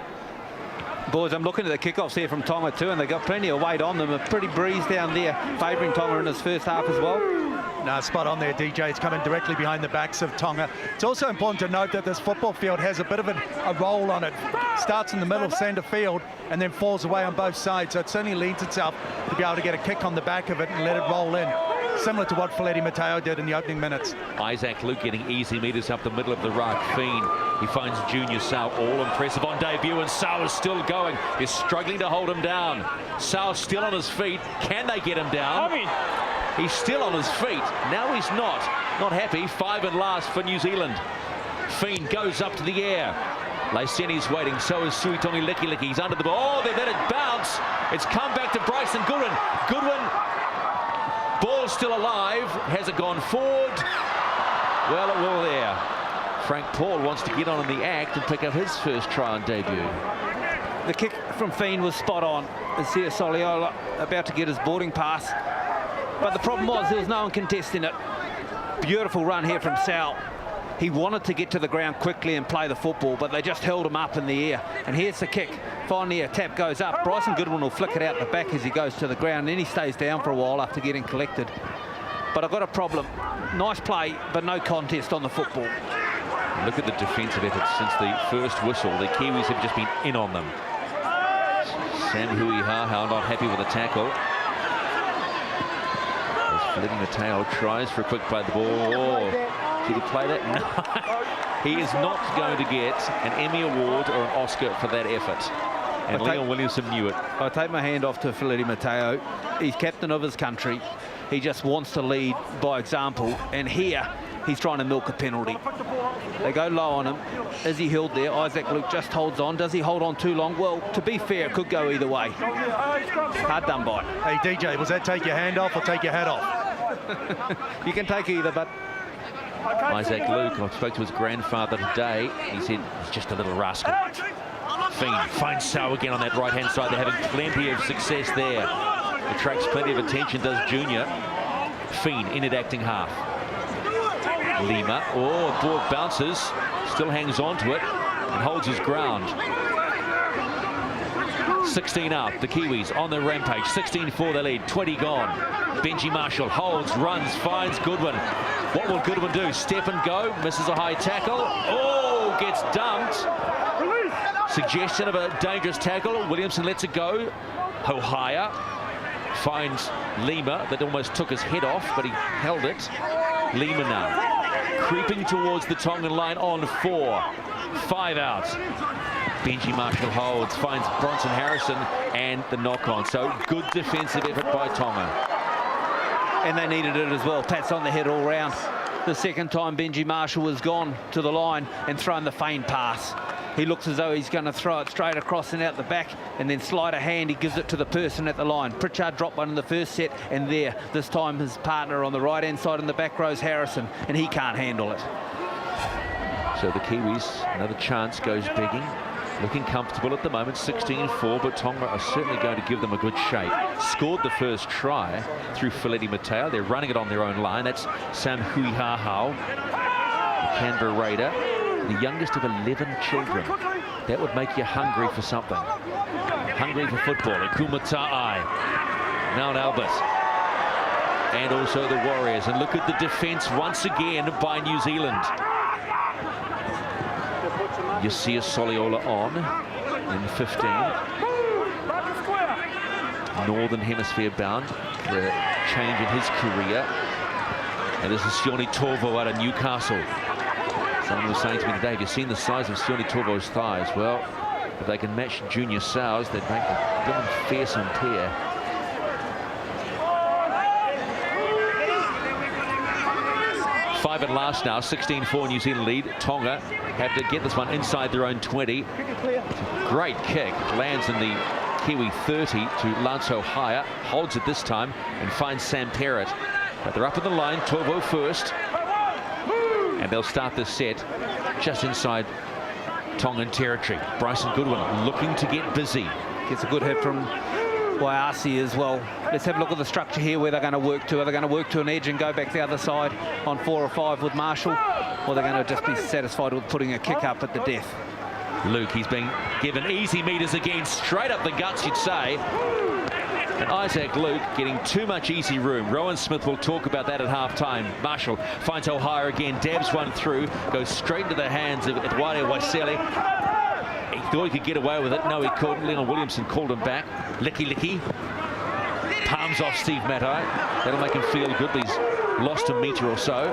Boys, I'm looking at the kickoffs here from Tonga too, and they've got plenty of weight on them. A pretty breeze down there, favouring Tonga in this first half as well. No, spot on there, DJ. It's coming directly behind the backs of Tonga. It's also important to note that this football field has a bit of a roll on it. Starts in the middle of centre field and then falls away on both sides. So it certainly leads itself to be able to get a kick on the back of it and let it roll in. Similar to what Feleti Mateo did in the opening minutes. Isaac Luke getting easy metres up the middle of the ruck. Fiend, he finds Junior Sau, all impressive on debut, and Sau is still going. He's struggling to hold him down. Sau still on his feet. Can they get him down? He's still on his feet. Now he's not. Not happy. 5 and last for New Zealand. Fiend goes up to the air. Laiseni's waiting. So is Suitongi Licky. He's under the ball. Oh, they've let it bounce. It's come back to Bryson Goodwin. Goodwin, ball still alive. Has it gone forward? Well, it will there. Frank Paul wants to get on in the act and pick up his first try on debut. The kick from Fiend was spot on. It's here Soliola about to get his boarding pass. But the problem was there was no one contesting it. Beautiful run here from Sau. He wanted to get to the ground quickly and play the football, but they just held him up in the air. And here's the kick. Finally, a tap goes up. Bryson Goodwin will flick it out the back as he goes to the ground. And then he stays down for a while after getting collected. But I've got a problem. Nice play, but no contest on the football. Look at the defensive effort since the first whistle. The Kiwis have just been in on them. Sam Hui-Hahau not happy with the tackle. Feleti Mateo tries for a quick play of the ball. Oh, did he play that? No. He is not going to get an Emmy Award or an Oscar for that effort. And Leon Williamson knew it. I take my hand off to Feleti Mateo. He's captain of his country. He just wants to lead by example. And here, he's trying to milk a penalty. They go low on him. Is he held there? Isaac Luke just holds on. Does he hold on too long? Well, to be fair, it could go either way. Hard done by. Hey, DJ, was that take your hand off or take your hat off? You can take either, but... Isaac Luke, I spoke to his grandfather today. He said he's just a little rascal. Fiend finds Sau again on that right-hand side. They're having plenty of success there. Attracts plenty of attention, does Junior. Fiend in at acting half. Lima, oh, ball bounces, still hangs on to it and holds his ground. 16 out, the Kiwis on the rampage. 16-4 they lead, 20 gone. Benji Marshall holds, runs, finds Goodwin. What will Goodwin do? Step and go, misses a high tackle. Oh, gets dumped. Suggestion of a dangerous tackle. Williamson lets it go. Hohaya finds Lima, that almost took his head off, but he held it. Lima now creeping towards the Tongan line on 4. 5 out. Benji Marshall holds, finds Bronson Harrison and the knock-on. So good defensive effort by Tonga. And they needed it as well. Pats on the head all round. The second time Benji Marshall was gone to the line and thrown the feint pass. He looks as though he's going to throw it straight across and out the back, and then slide a hand, he gives it to the person at the line. Pritchard dropped one in the first set, and there, this time his partner on the right-hand side in the back row is Harrison, and he can't handle it. So the Kiwis, another chance, goes begging. Looking comfortable at the moment, 16-4, but Tonga are certainly going to give them a good shake. Scored the first try through Feleti Mateo. They're running it on their own line. That's Sam Hui-Hahau, the Canberra Raider, the youngest of 11 children. That would make you hungry for something. Hungry for football. And Kumatai, Mount Albert, and also the Warriors. And look at the defence once again by New Zealand. Yasia Soliola on in 15. Northern Hemisphere bound for a change in his career. And this is Sione Torvo out of Newcastle. Someone was saying to me today, have you seen the size of Sione Torvo's thighs? Well, if they can match Junior Sau's, they'd make a damn fearsome pair. 5 at last now, 16-4 New Zealand lead. Tonga have to get this one inside their own 20. Great kick, lands in the Kiwi 30 to Lanso Haya, holds it this time and finds Sam Perrott. But they're up in the line, Torvo first. And they'll start this set just inside Tongan territory. Bryson Goodwin looking to get busy. Gets a good hit from Waiasi as well. Let's have a look at the structure here where they're going to work to. Are they going to work to an edge and go back the other side on 4 or 5 with Marshall? Or they're going to just be satisfied with putting a kick up at the death? Luke, he's being given easy meters again, straight up the guts, you'd say. And Isaac Luke getting too much easy room. Rowan Smith will talk about that at half-time. Marshall finds O'Hara again, dabs one through, goes straight into the hands of Edward Waisele. He thought he could get away with it. No, he couldn't. Leon Williamson called him back. Licky. Palms off Steve Matai. That'll make him feel good. He's lost a metre or so.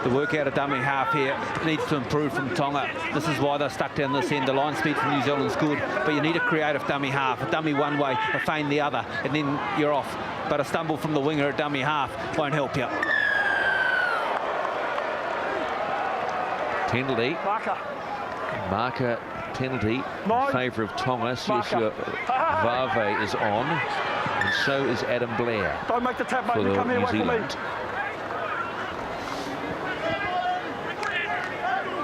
The work out of dummy half here needs to improve from Tonga. This is why they're stuck down this end. The line speed from New Zealand's good, but you need a creative dummy half. A dummy one way, a feign the other, and then you're off. But a stumble from the winger at dummy half won't help you. Penalty. Marker penalty in favour of Tonga. Siosio Vave is on, and so is Adam Blair. Don't make the tap, mate. For You come here, New wait for me. Zealand.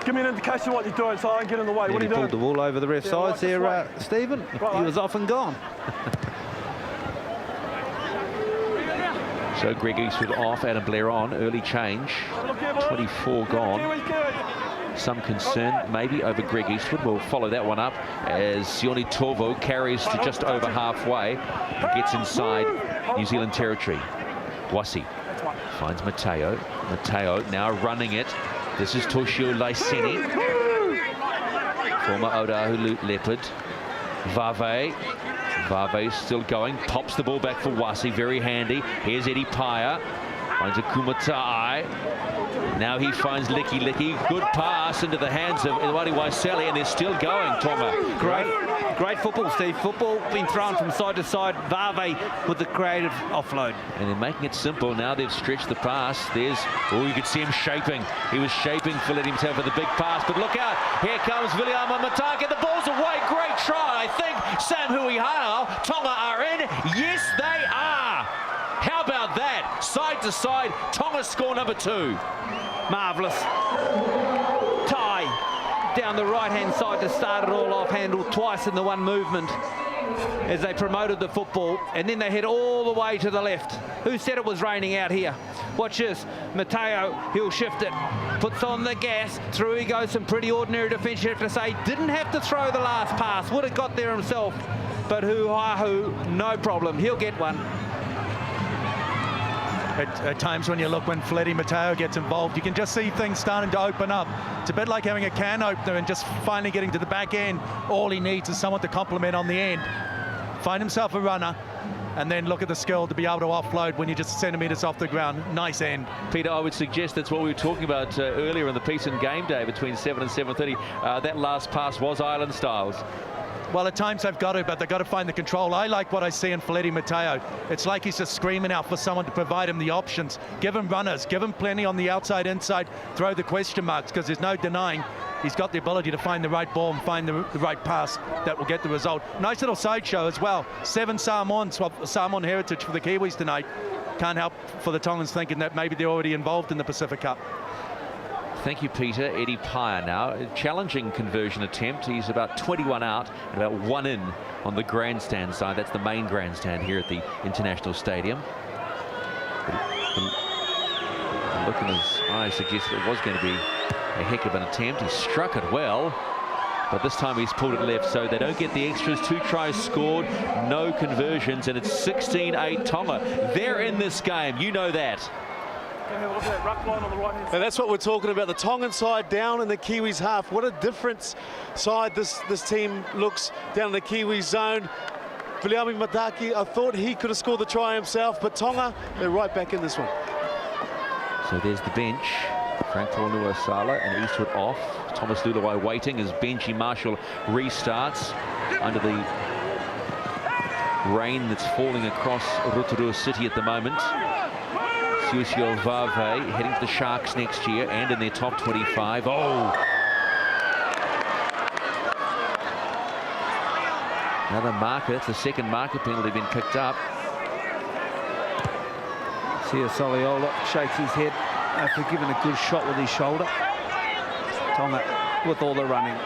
Give me an indication of what you're doing so I can get in the way. What are He you doing? pulled the ball over the ref sides there, Stephen. He was off and gone. So Greg Eastwood off, Adam Blair on. Early change. 24 gone. Some concern maybe over Greg Eastwood. We'll follow that one up as Sione Torvo carries to just over halfway and gets inside New Zealand territory. Wasi finds Mateo. Mateo now running it. This is Toshio Laiseni, former Otahu Leopard. Vave still going, pops the ball back for Wasi, very handy. Here's Eddie Paya, finds a Kumatai. Now he finds Licky. Good pass into the hands of Edward Waisele, and they're still going, Tonga. Great football, Steve. Football being thrown from side to side. Vave with the creative offload. And they're making it simple. Now they've stretched the pass. There's, oh, you could see him shaping. He was shaping for letting himself for the big pass. But look out. Here comes Viliama Matake. The ball's away. Great try. I think Sam Huihao. Tonga are in. Yes, they are. How about that? Side to side. Tonga score number 2. Marvellous. Tie down the right-hand side to start it all off. Handled twice in the one movement as they promoted the football, and then they head all the way to the left. Who said it was raining out here? Watch this. Mateo, he'll shift it. Puts on the gas. Through he goes. Some pretty ordinary defence, you have to say. Didn't have to throw the last pass. Would have got there himself. But Huahu, no problem. He'll get one. At times when Fletty Mateo gets involved, you can just see things starting to open up. It's a bit like having a can opener and just finally getting to the back end. All he needs is someone to complement on the end. Find himself a runner, and then look at the skill to be able to offload when you're just centimetres off the ground. Nice end. Peter, I would suggest that's what we were talking about earlier in the piece in game day between 7 and 7:30. That last pass was Island Styles. Well, at times they've got to, but they've got to find the control. I like what I see in Fletty Mateo. It's like he's just screaming out for someone to provide him the options. Give him runners, give him plenty on the outside, inside, throw the question marks, because there's no denying he's got the ability to find the right ball and find the right pass that will get the result. Nice little sideshow as well. 7 Samoans, Samoan heritage for the Kiwis tonight. Can't help for the Tongans thinking that maybe they're already involved in the Pacific Cup. Thank you, Peter. Eddie Paya now. A challenging conversion attempt. He's about 21 out and about 1 in on the grandstand side. That's the main grandstand here at the International Stadium. The look in his eyes suggested it was going to be a heck of an attempt. He struck it well, but this time he's pulled it left, so they don't get the extras. 2 tries scored, no conversions, and it's 16-8 Tonga. They're in this game. You know that. And that's what we're talking about. The Tongan side down in the Kiwis half. What a different side this team looks down in the Kiwis zone. Viliami Mataki, I thought he could have scored the try himself, but Tonga, they're right back in this one. So there's the bench. Frank Polnua Sala and Eastwood off. Thomas Lulawai waiting as Benji Marshall restarts under the rain that's falling across Rotorua City at the moment. Susio Vave heading to the Sharks next year and in their top 25. Oh! Another marker. It's the second marker penalty been picked up. See Soliola shakes his head after giving a good shot with his shoulder. Tonga with all the running.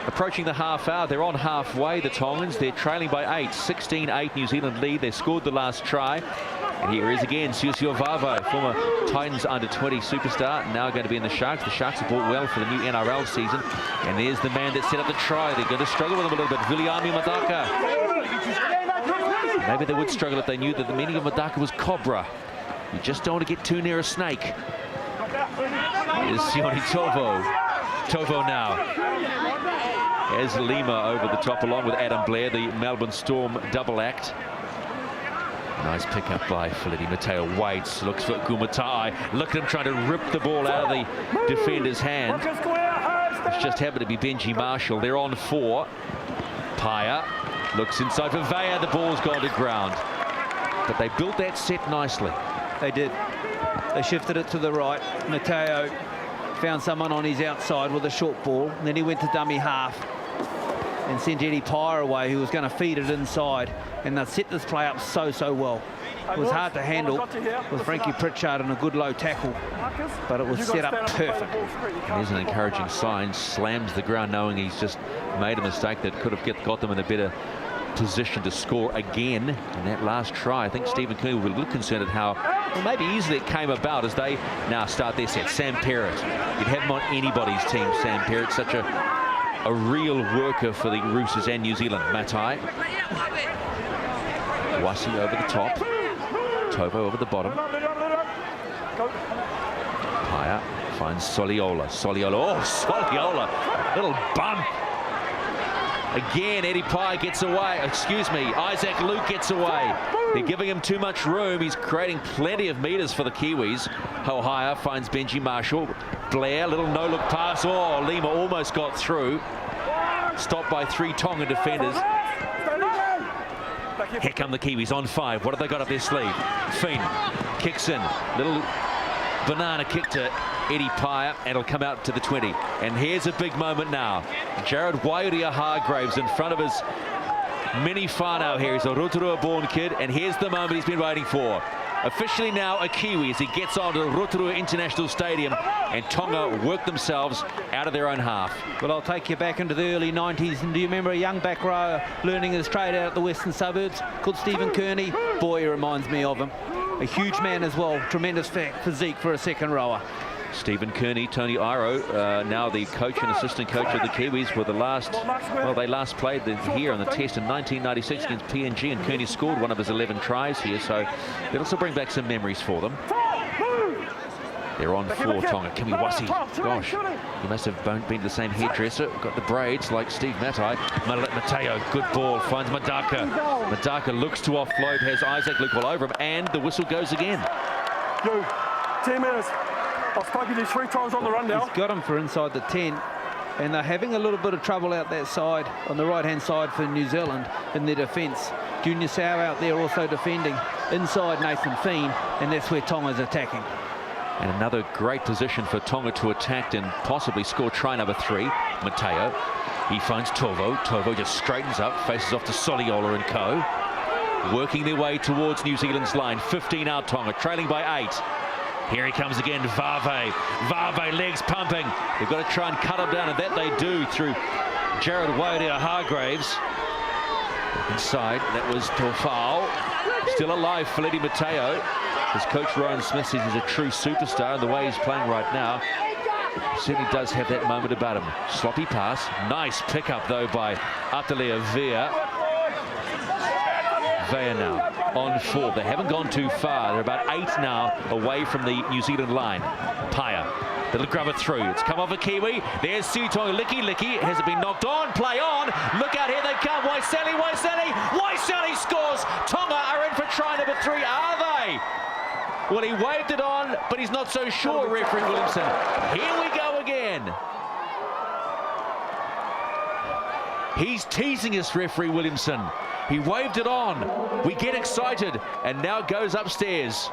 Approaching the half hour, they're on halfway, the Tongans. They're trailing by 8, 16-8 New Zealand lead. They scored the last try. And here is again Susio Vavo, former Titans under-20 superstar, now going to be in the Sharks. The Sharks have bought well for the new NRL season. And there's the man that set up the try. They're going to struggle with him a little bit, Viliami Madaka. Maybe they would struggle if they knew that the meaning of Madaka was cobra. You just don't want to get too near a snake. Here's Sione Tovo. Tovo now. As Lima over the top along with Adam Blair, the Melbourne Storm double act. Nice pickup by Feleti Mateo. Waits, looks for Gumatai. Look at him trying to rip the ball out of the defender's hand. It's just happened to be Benji Marshall. They're on 4. Paya looks inside for Vea. The ball's gone to ground. But they built that set nicely. They did. They shifted it to the right. Mateo found someone on his outside with a short ball. And then he went to dummy half and sent Eddie Pyer away, who was going to feed it inside. And they set this play up so well. It was hard to handle with Frankie Pritchard and a good low tackle, but it was set up perfect. Here's an encouraging sign. Slams the ground knowing he's just made a mistake that could have got them in a better position to score again in that last try. I think Stephen Kearney will be a little concerned at how, well, maybe easily it came about as they now start their set. Sam Perrott. You'd have him on anybody's team, Sam Perrott. Such a real worker for the Roosters and New Zealand. Matai. Wasi over the top. Tovo over the bottom. Paya finds Soliola. Oh, Soliola. Little bump. Again, Eddie Pye gets away. Excuse me, Isaac Luke gets away. They're giving him too much room. He's creating plenty of meters for the Kiwis. Hohaya finds Benji Marshall. Blair, little no-look pass. Oh, Lima almost got through. Stopped by 3 Tonga defenders. Here come the Kiwis on 5. What have they got up their sleeve? Finn kicks in. Little banana kick to Eddie Pye, and it'll come out to the 20. And here's a big moment now. Jared Wairia-Hargraves in front of his mini whānau here. He's a Rotorua-born kid, and here's the moment he's been waiting for. Officially now a Kiwi as he gets onto the Rotorua International Stadium, and Tonga work themselves out of their own half. Well, I'll take you back into the early 90s, and do you remember a young back rower learning his trade out at the western suburbs called Stephen Kearney? Boy, he reminds me of him. A huge man as well, tremendous physique for a second rower. Stephen Kearney, Tony Iro, now the coach and assistant coach of the Kiwis, were the last, well, they last played here on the test in 1996 against PNG, and Kearney scored one of his 11 tries here, so it'll also bring back some memories for them. They're on 4, Tonga. Kiwasi, gosh, he must have been to the same hairdresser, got the braids like Steve Matai. Mateo, good ball, finds Madaka. Madaka looks to offload, has Isaac Luke all over him, and the whistle goes again. 10 minutes. I've spoken to you 3 times on the run now. He's got him for inside the 10, and they're having a little bit of trouble out that side, on the right-hand side for New Zealand in their defence. Junior Sau out there also defending inside Nathan Feen, and that's where Tonga's attacking. And another great position for Tonga to attack and possibly score try number 3. Mateo, he finds Tovo. Tovo just straightens up, faces off to Soliola and co. Working their way towards New Zealand's line. 15 out Tonga, trailing by 8. Here he comes again, Vave. Vave, legs pumping. They've got to try and cut him down, and that they do through Jared Wairia-Hargraves. Inside, that was Tofau. Still alive, Feleti Mateo. His coach Ryan Smith says he's a true superstar, and the way he's playing right now, certainly does have that moment about him. Sloppy pass. Nice pickup, though, by Atalea Vea. Vea now on 4. They haven't gone too far. They're about 8 now away from the New Zealand line. Paya, little grubber through. It's come off a Kiwi. There's Sutoi Licky. Has it been knocked on? Play on. Look out, here they come. Waiseli scores. Tonga are in for try number 3. Are they? Well, he waved it on, but he's not so sure, referee Williamson. Here we go again. He's teasing us, referee Williamson. He waved it on. We get excited, and now goes upstairs.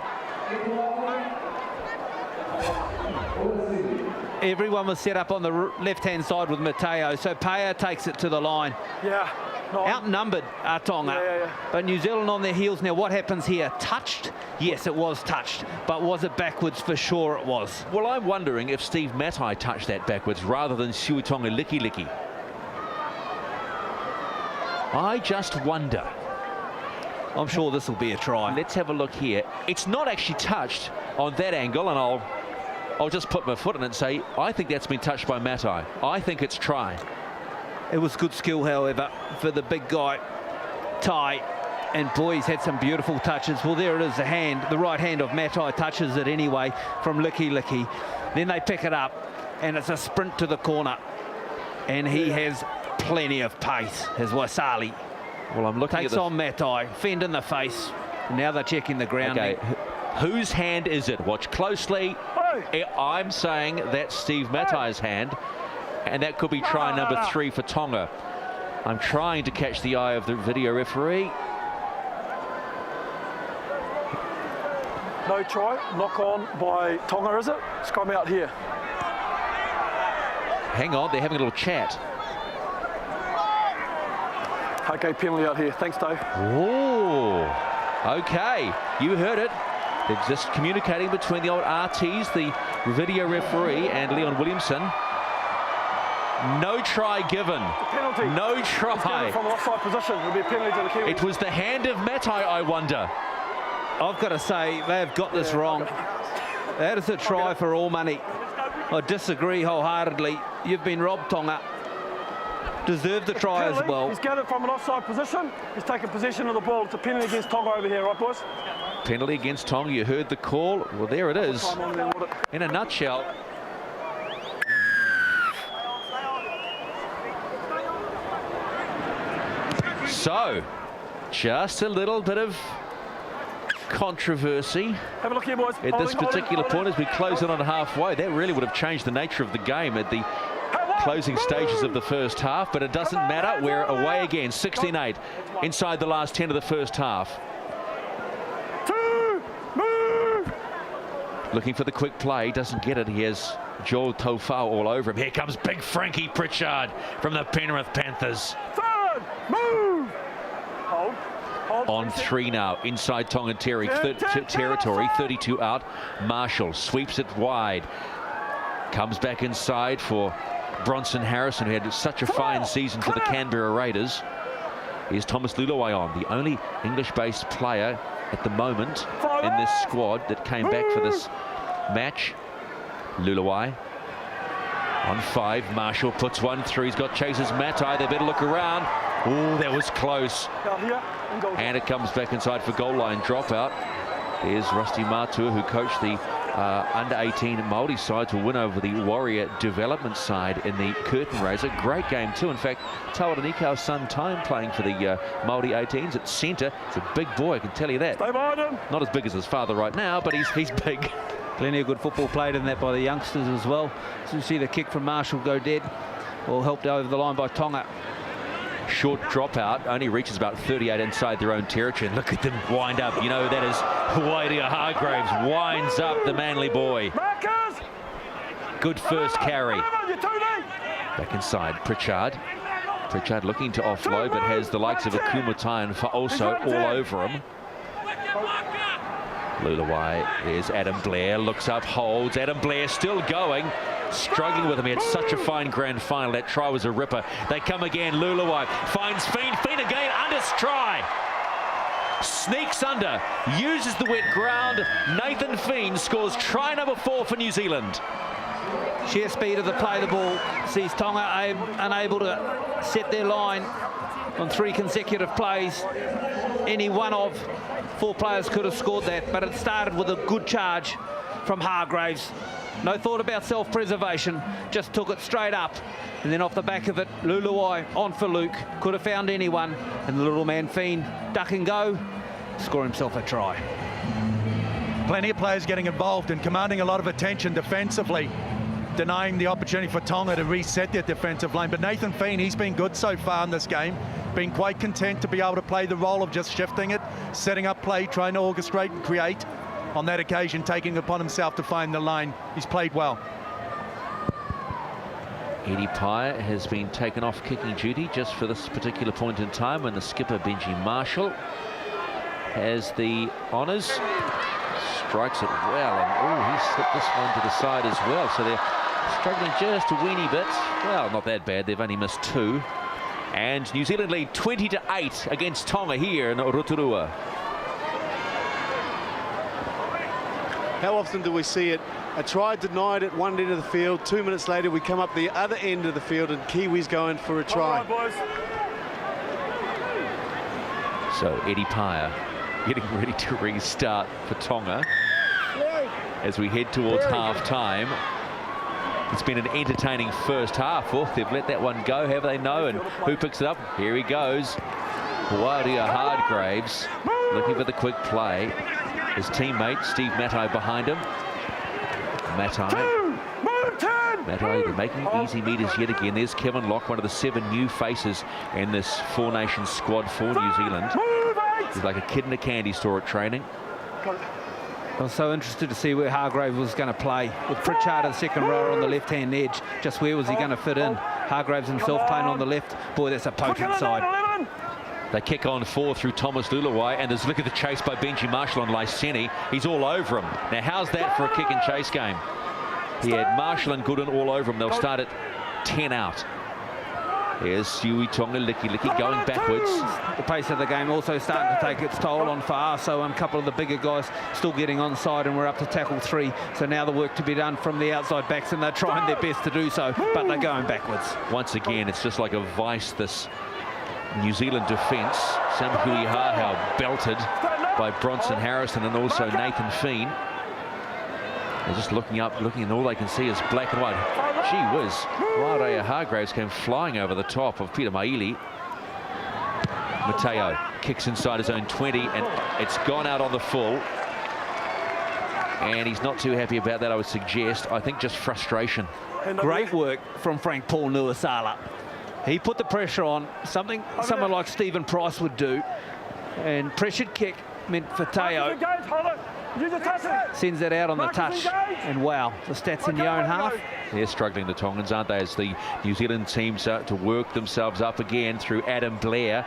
Everyone was set up on the left-hand side with Mateo, so Paya takes it to the line. Yeah. No. Outnumbered Tonga, Yeah. but New Zealand on their heels. Now what happens here? Touched? Yes, it was touched, but was it backwards? For sure it was. Well, I'm wondering if Steve Matai touched that backwards rather than Suitonga Liki. I just wonder. I'm sure this will be a try. Let's have a look here. It's not actually touched on that angle, and I'll just put my foot in it and say, I think that's been touched by Matai. I think it's try. It was good skill, however, for the big guy, Tai. And boy, he's had some beautiful touches. Well, there it is, the hand, the right hand of Matai touches it anyway from Liki. Then they pick it up, and it's a sprint to the corner. And he has plenty of pace, as Wasali. Well, I'm looking Takes at on Matai, fend in the face. Now they're checking the ground. Okay, whose hand is it? Watch closely. I'm saying that's Steve Matai's hand, and that could be try number 3 for Tonga. I'm trying to catch the eye of the video referee. No try. Knock on by Tonga, is it? It's come out here. Hang on, they're having a little chat. Okay, penalty out here. Thanks, Dave. Oh, okay. You heard it. They're just communicating between the old RTs, the video referee, and Leon Williamson. No try given. Penalty. No try. From an offside position, it'll be a penalty to the Kiwis. It was the hand of Matai, I wonder. I've got to say, they have got this wrong. That is a try for all money. I disagree wholeheartedly. You've been robbed, Tonga. Deserved the try as well. He's gathered from an offside position. He's taken possession of the ball. It's a penalty against Tonga over here, right, boys? Penalty against Tonga. You heard the call. Well, there it is. In a nutshell. So, just a little bit of controversy Have a look here, boys. at this particular point as we close in on halfway. That really would have changed the nature of the game at the closing stages of the first half, but it doesn't matter. We're away again, 16-8 inside the last 10 of the first half. Looking for the quick play, doesn't get it. He has Joel Tofau all over him. Here comes big Frankie Pritchard from the Penrith Panthers. Third, move. Hold. On 3 now, inside Tongan territory, 32 out. Marshall sweeps it wide. Comes back inside for Bronson Harrison, who had such a fine season for the Canberra Raiders. Here's Thomas Luluai on, the only English-based player at the moment in this squad that came back for this match. Luluai on 5. Marshall puts one through. He's got Chase's Matai. They better look around. Oh, that was close. And it comes back inside for goal line dropout. There's Rusty Matua, who coached the under-18 Māori side to win over the Warrior development side in the curtain raiser. Great game too. In fact, Tawa Nikau's son Time playing for the Māori 18s at centre. It's a big boy, I can tell you that. Not as big as his father right now, but he's big. Plenty of good football played in that by the youngsters as well. So you see the kick from Marshall go dead. All helped over the line by Tonga. Short dropout, only reaches about 38 inside their own territory. And look at them wind up. You know, that is Wairia Hargraves winds up the Manly boy. Good first carry. Back inside, Pritchard. Pritchard looking to offload, but has the likes of Akumatai and Fa'oso all over him. Luluai, there's Adam Blair, looks up, holds. Adam Blair still going. Struggling with him. He had such a fine grand final. That try was a ripper. They come again. Luluai finds Fiend. Fiend again under try. Sneaks under. Uses the wet ground. Nathan Fiend scores try number 4 for New Zealand. Sheer speed of the play the ball sees Tonga unable to set their line on 3 consecutive plays. Any one of 4 players could have scored that, but it started with a good charge from Hargraves. No thought about self-preservation, just took it straight up. And then off the back of it, Luluai on for Luke. Could have found anyone. And the little man Fiend, duck and go, score himself a try. Plenty of players getting involved and commanding a lot of attention defensively, denying the opportunity for Tonga to reset their defensive line. But Nathan Fiend, he's been good so far in this game. Been quite content to be able to play the role of just shifting it, setting up play, trying to orchestrate and create. on that occasion, taking upon himself to find the line. He's played well. Eddie Pye has been taken off kicking duty just for this particular point in time when the skipper, Benji Marshall, has the honours. Strikes it well, and he slipped this one to the side as well, so they're struggling just a weeny bit. Well, not that bad, they've only missed 2. And New Zealand lead 20-8 against Tonga here in Rotorua. How often do we see it? A try denied at one end of the field. 2 minutes later, we come up the other end of the field and Kiwis going for a try. All right, boys. So Eddie Pye getting ready to restart for Tonga as we head towards half-time. It's been an entertaining first half. Oh, they've let that one go, have they? No, and who picks it up? Here he goes. Waria Hardgraves looking for the quick play. His teammate, Steve Matai, behind him. Matai, they're making easy meters yet again. There's Kevin Locke, one of the 7 new faces in this Four Nations squad for New Zealand. He's like a kid in a candy store at training. I was so interested to see where Hargraves was going to play. With Pritchard as second rower on the left-hand edge, just where was he going to fit in? Hargraves himself playing on the left. Boy, that's a potent side. They kick on 4 through Thomas Luluwai, and there's look at the chase by Benji Marshall on Lyseni. He's all over him. Now, how's that for a kick and chase game? He had Marshall and Gooden all over him. They'll start at 10 out. Here's Sui Tonga Licky going backwards. The pace of the game also starting to take its toll on Fa'a, so a couple of the bigger guys still getting onside, and we're up to tackle 3. So now the work to be done from the outside backs, and they're trying their best to do so, but they're going backwards. Once again, it's just like a vice, this New Zealand defence. Sam Huihahau belted by Bronson Harrison and also Nathan Feen. They're just looking up, and all they can see is black and white. Gee whiz, Waria Hargraves came flying over the top of Peter Maili. Mateo kicks inside his own 20, and it's gone out on the full. And he's not too happy about that, I would suggest. I think just frustration. Great work from Frank Paul Nuasala. He put the pressure on, something someone like Stephen Price would do. And pressured kick meant for Teo. Sends that out on the touch. And wow, the stats in your own half. They're struggling, the Tongans, aren't they, as the New Zealand team start to work themselves up again through Adam Blair.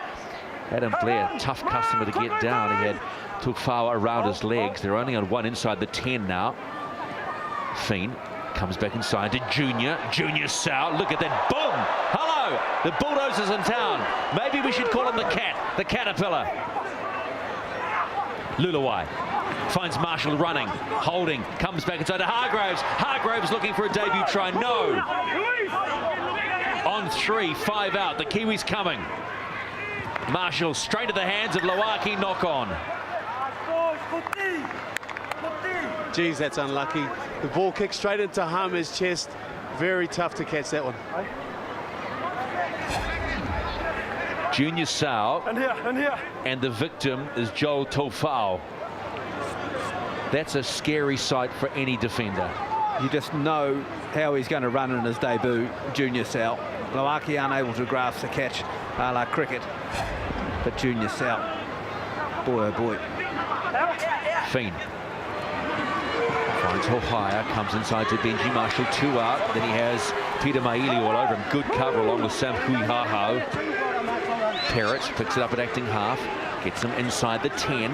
Adam Blair, tough customer to get down. He had Tufawa around his legs. They're only on 1 inside the 10 now. Feen comes back inside to Junior Sau. Look at that, boom! Hello, the Bulldozers in town. Maybe we should call him the Cat, the Caterpillar. Luluwai finds Marshall running, holding, comes back inside to Hargraves. Hargraves looking for a debut try, no. On 3, 5 out, the Kiwis coming. Marshall straight to the hands of Lawaki, knock on. Geez, that's unlucky. The ball kicked straight into Hamer's chest. Very tough to catch that one. Junior Sau, and the victim is Joel Tofau. That's a scary sight for any defender. You just know how he's going to run in his debut, Junior Sau. Lawaki unable to grasp the catch, a la cricket. But Junior Sau, boy oh boy. Feen finds Hohaya, comes inside to Benji Marshall, 2 out. Then he has Peter Maili all over him. Good cover along with Sam Huihahau. Parrott picks it up at acting half, gets him inside the 10.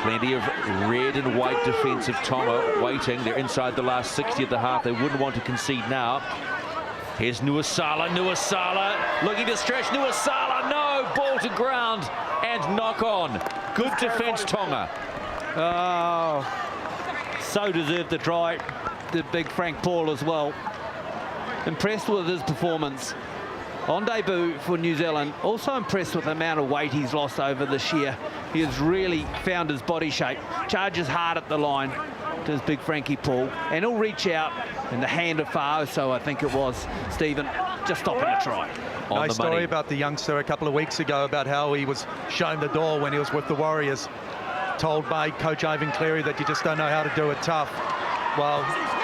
Plenty of red and white defensive Tonga waiting. They're inside the last 60 of the half. They wouldn't want to concede now. Here's Nuasala looking to stretch. Nuasala, no, ball to ground and knock on. Good defence, Tonga. Oh, so deserved the try, the big Frank Paul as well. Impressed with his performance on debut for New Zealand. Also impressed with the amount of weight he's lost over this year. He has really found his body shape. Charges hard at the line to his big Frankie Paul, and he'll reach out in the hand of Fa'aoso, I think it was, Stephen, just stopping a try. Nice story about the youngster a couple of weeks ago about how he was shown the door when he was with the Warriors. Told by Coach Ivan Cleary that you just don't know how to do it tough. Well,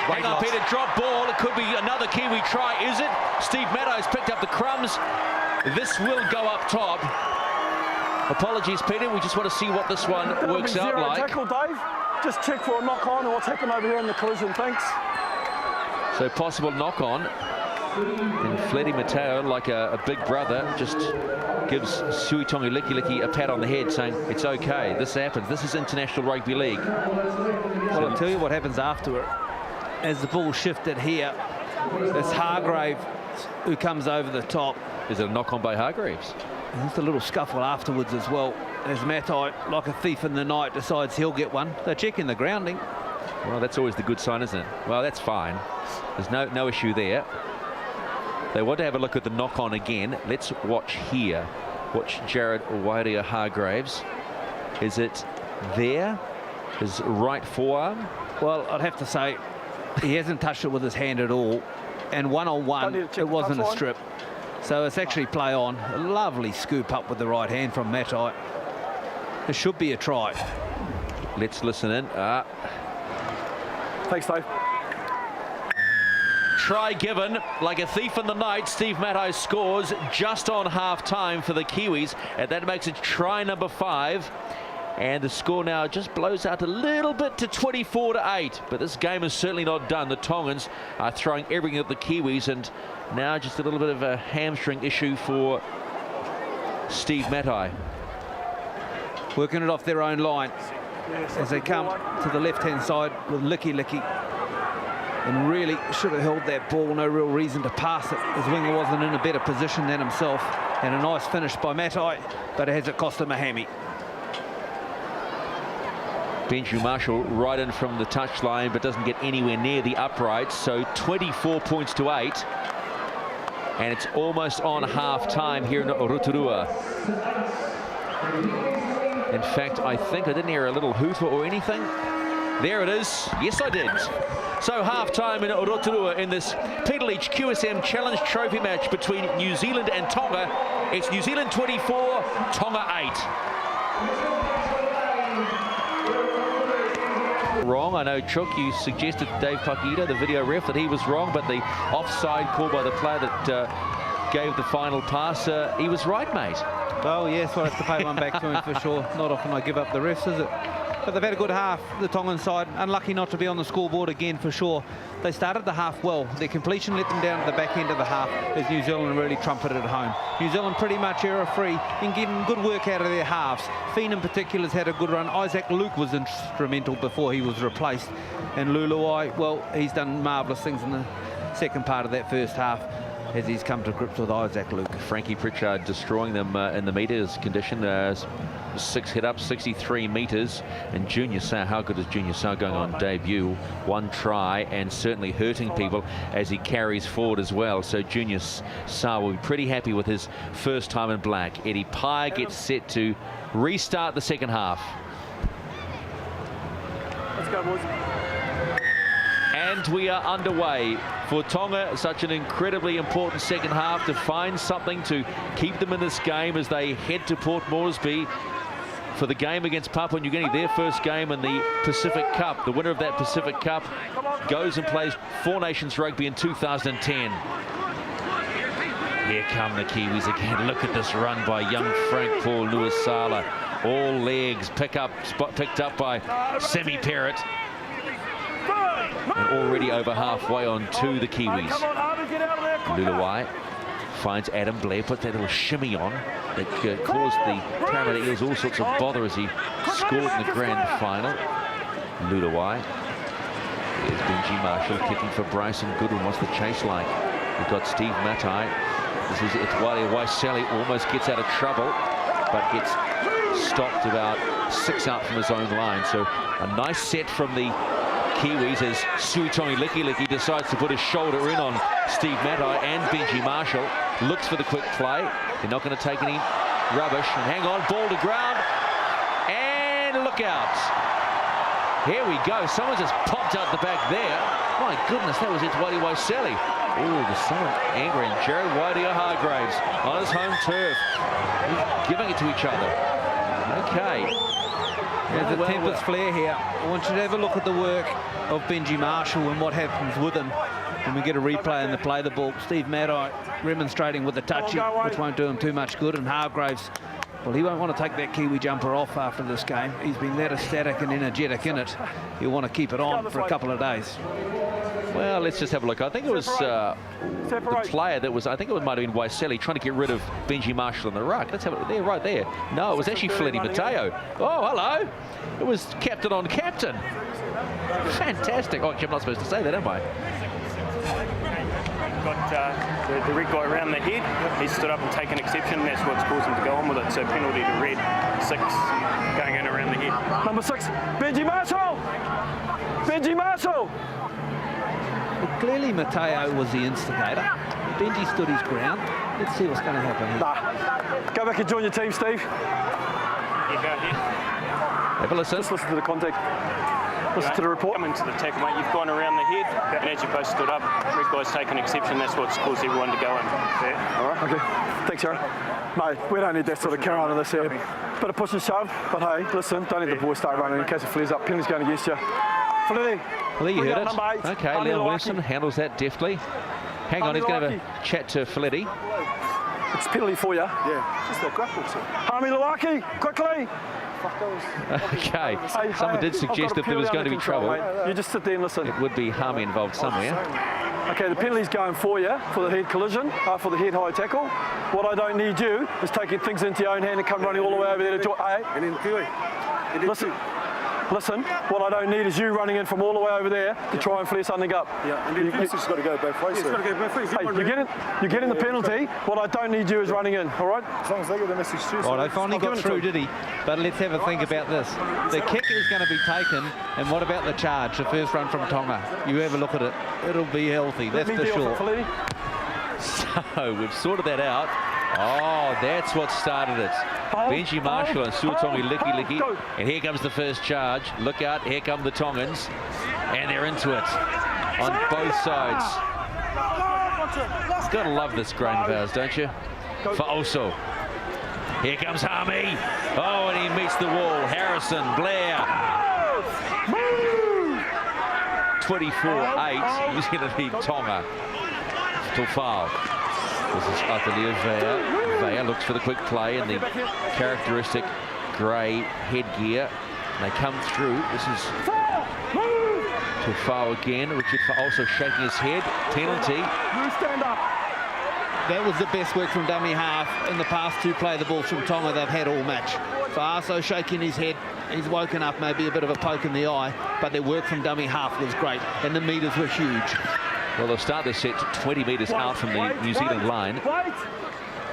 hang on, Peter, drop ball. It could be another Kiwi try, is it? Steve Meadows picked up the crumbs. This will go up top. Apologies, Peter. We just want to see what this one works out like. Tackle, Dave. Just check for a knock on and what's happened over here in the collision. Thanks. So possible knock on. And Fletty Mateo, like a big brother, just gives Suitongi Liki a pat on the head saying, it's okay, this happens. This is International Rugby League. Well, I'll tell you what happens after it. As the ball shifted here, it's Hargrave who comes over the top. Is it a knock on by Hargraves? And there's a little scuffle afterwards as well, as Matai, like a thief in the night, decides he'll get one. They're checking the grounding. Well, that's always the good sign, isn't it? Well, that's fine. There's no issue there. They want to have a look at the knock-on again. Let's watch here. Watch Jared Wairia Hargraves. Is it there? His right forearm? Well, I'd have to say he hasn't touched it with his hand at all. And one-on-one, it wasn't a strip. So it's actually play on. A lovely scoop up with the right hand from Matai. It should be a try. Let's listen in. Thanks, Dave. Try given, like a thief in the night. Steve Matai scores just on half-time for the Kiwis, and that makes it try number 5. And the score now just blows out a little bit to 24-8. But this game is certainly not done. The Tongans are throwing everything at the Kiwis, and now just a little bit of a hamstring issue for Steve Matai. Working it off their own line as they come to the left-hand side with Liki. And really should have held that ball. No real reason to pass it. His winger wasn't in a better position than himself. And a nice finish by Matai, but it has it cost him a hammy. Benji Marshall right in from the touchline, but doesn't get anywhere near the uprights. So 24 points to 8. And it's almost on half-time here in Rotorua. In fact, I think I didn't hear a little hooter or anything. There it is. Yes, I did. So half-time in Rotorua in this Peter Leach QSM Challenge Trophy match between New Zealand and Tonga. It's New Zealand 24, Tonga 8. Wrong. I know, Chook, you suggested to Dave Pakita, the video ref, that he was wrong, but the offside call by the player that gave the final pass, he was right, mate. Well, yes, we'll have to pay one back to him for sure. Not often I give up the refs, is it? But they've had a good half, the Tongan side. Unlucky not to be on the scoreboard again for sure. They started the half well. Their completion let them down at the back end of the half as New Zealand really trumpeted at home. New Zealand pretty much error-free in getting good work out of their halves. Fien in particular has had a good run. Isaac Luke was instrumental before he was replaced. And Luluai, well, he's done marvellous things in the second part of that first half as he's come to grips with Isaac Luke. Frankie Pritchard destroying them in the metres condition. 6 hit-ups, 63 metres. And Junior Sa, how good is Junior Sa going on debut? 1 try, and certainly hurting people as he carries forward as well. So Junior Sa will be pretty happy with his first time in black. Eddie Pye gets set to restart the second half. Let's go, boys. And we are underway for Tonga. Such an incredibly important second half to find something to keep them in this game as they head to Port Moresby for the game against Papua New Guinea, their first game in the Pacific Cup. The winner of that Pacific Cup goes and plays Four Nations Rugby in 2010. Here come the Kiwis again. Look at this run by young Frank Paul Nuasala. All legs picked up by Semi Perrott. And already over halfway on to the Kiwis. Luluai finds Adam Blair, puts that little shimmy on that caused the Parramatta Eels all sorts of bother as he scored in the grand final. Luluai. Here's Benji Marshall kicking for Bryson Goodwin. What's the chase like? We've got Steve Matai. This is Itwale Waiseli, almost gets out of trouble, but gets stopped about 6 out from his own line. So a nice set from the Kiwis as Suitongi Liki decides to put his shoulder in on Steve Matai, and Benji Marshall looks for the quick play. They're not going to take any rubbish. And hang on, ball to ground. And look out. Here we go. Someone just popped out the back there. My goodness, that was Itwale Waiseli. Oh, there's someone angry. And Jared Wairia Hargraves on his home turf, giving it to each other. Okay. There's a tempest flare here. I want you to have a look at the work of Benji Marshall and what happens with him when we get a replay and they play the ball. Steve Matai remonstrating with the touchy, which won't do him too much good, and Hargraves Well, he won't want to take that Kiwi jumper off after this game. He's been that ecstatic and energetic in it. He'll want to keep it on for a couple of days. Well, let's just have a look. I think it was the player that was, I think it might have been Waiselli trying to get rid of Benji Marshall in the ruck. Let's have it there, right there. No, it was actually Fletty Mateo. Oh, hello. It was captain on captain. Fantastic. Oh, I'm not supposed to say that, am I? Got the red guy around the head. He stood up and taken exception. That's what's caused him to go on with it. So penalty to red. 6 going in around the head. Number 6, Benji Marshall! Benji Marshall! But clearly Mateo was the instigator. Benji stood his ground. Let's see what's going to happen here. Nah. Go back and join your team, Steve. Yeah, go ahead. Have a listen. Just listen to the contact. Listen to the report. Come into the tackle, mate. You've gone around the head, and as you both stood up, red guy's taken exception. That's what's caused everyone to go in. Yeah. All right. Okay. Thanks, Aaron. Mate, we don't need that sort of carry on in this here. Bit of push and shove, but hey, listen, don't let the boys start running in case it flares up. Penalty's going against you. Fletty. Well, there you heard it. Okay, Leon Wilson handles that deftly. Hang on, he's going to have a chat to Fletty. It's penalty for you. Yeah, just that grapple. Hami Lawaki, quickly. Okay, someone did suggest that there was going to be trouble. Mate. You just sit there and listen. It would be Hami involved somewhere. Okay, the penalty's going for you for the head collision, for the head high tackle. What I don't need you is taking things into your own hand and come running all the way over there to join. Hey, listen, what I don't need is you running in from all the way over there to try and flare something up. Yeah, and the message has got to go both ways. It's got to go both ways. Hey, you're getting the penalty. What I don't need you is running in, all right? As long as they get the message too. Well, they finally got through, did he? But let's have a think about this. The kick is going to be taken, and what about the charge, the first run from Tonga? You have a look at it. It'll be healthy, that's for sure. So we've sorted that out. Oh, that's what started it. Benji Marshall and Suatongi licky. And here comes the first charge. Look out, here come the Tongans. And they're into it on both sides. Gotta love this grain of ours, don't you? For also. Here comes Hami. Oh, and he meets the wall. Harrison, Blair. 24-8. New Zealand lead Tonga. Tofau. This is Atelier Vea. Vea looks for the quick play in the characteristic grey headgear. And they come through. This is Tofau again. Richard also shaking his head. Penalty. Stand up. That was the best work from dummy half in the past to play the ball from Tonga they've had all match. Fa'aso shaking his head. He's woken up, maybe a bit of a poke in the eye, but their work from dummy half was great, and the meters were huge. Well, they'll start this set 20 metres out from the New Zealand line.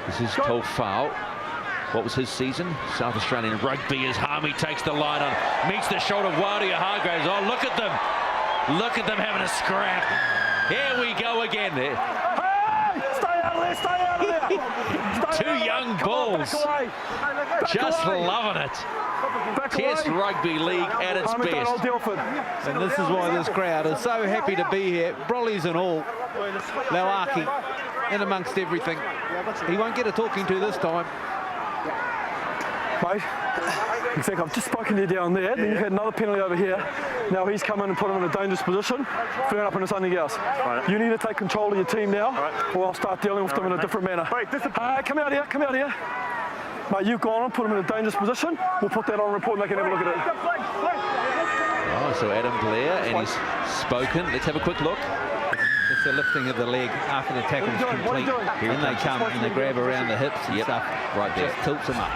This is Tofau. What was his season? South Australian rugby as Hami takes the line on, meets the shoulder of Wadia Hargraves. Oh, look at them. Look at them having a scrap. Here we go again. Stay out of there, stay out of there. Two young bulls. Just loving it. Test Rugby League at its best. And this is why this crowd is so happy to be here. Brollies and all. Lauaki in amongst everything. He won't get a talking to this time. Mate, you think I've just spoken to you down there, then you had another penalty over here. Now he's come in and put him in a dangerous position, throwing up into something else. Right. You need to take control of your team now, or I'll start dealing with them in a different manner. Come out here, come out here. Mate, you've gone and put him in a dangerous position. We'll put that on report and they can have a look at it. Oh, so Adam Blair, and he's spoken. Let's have a quick look. It's the lifting of the leg after the tackle's complete. And they come and they grab around the hips and stuff. Right there. Just tilts them up.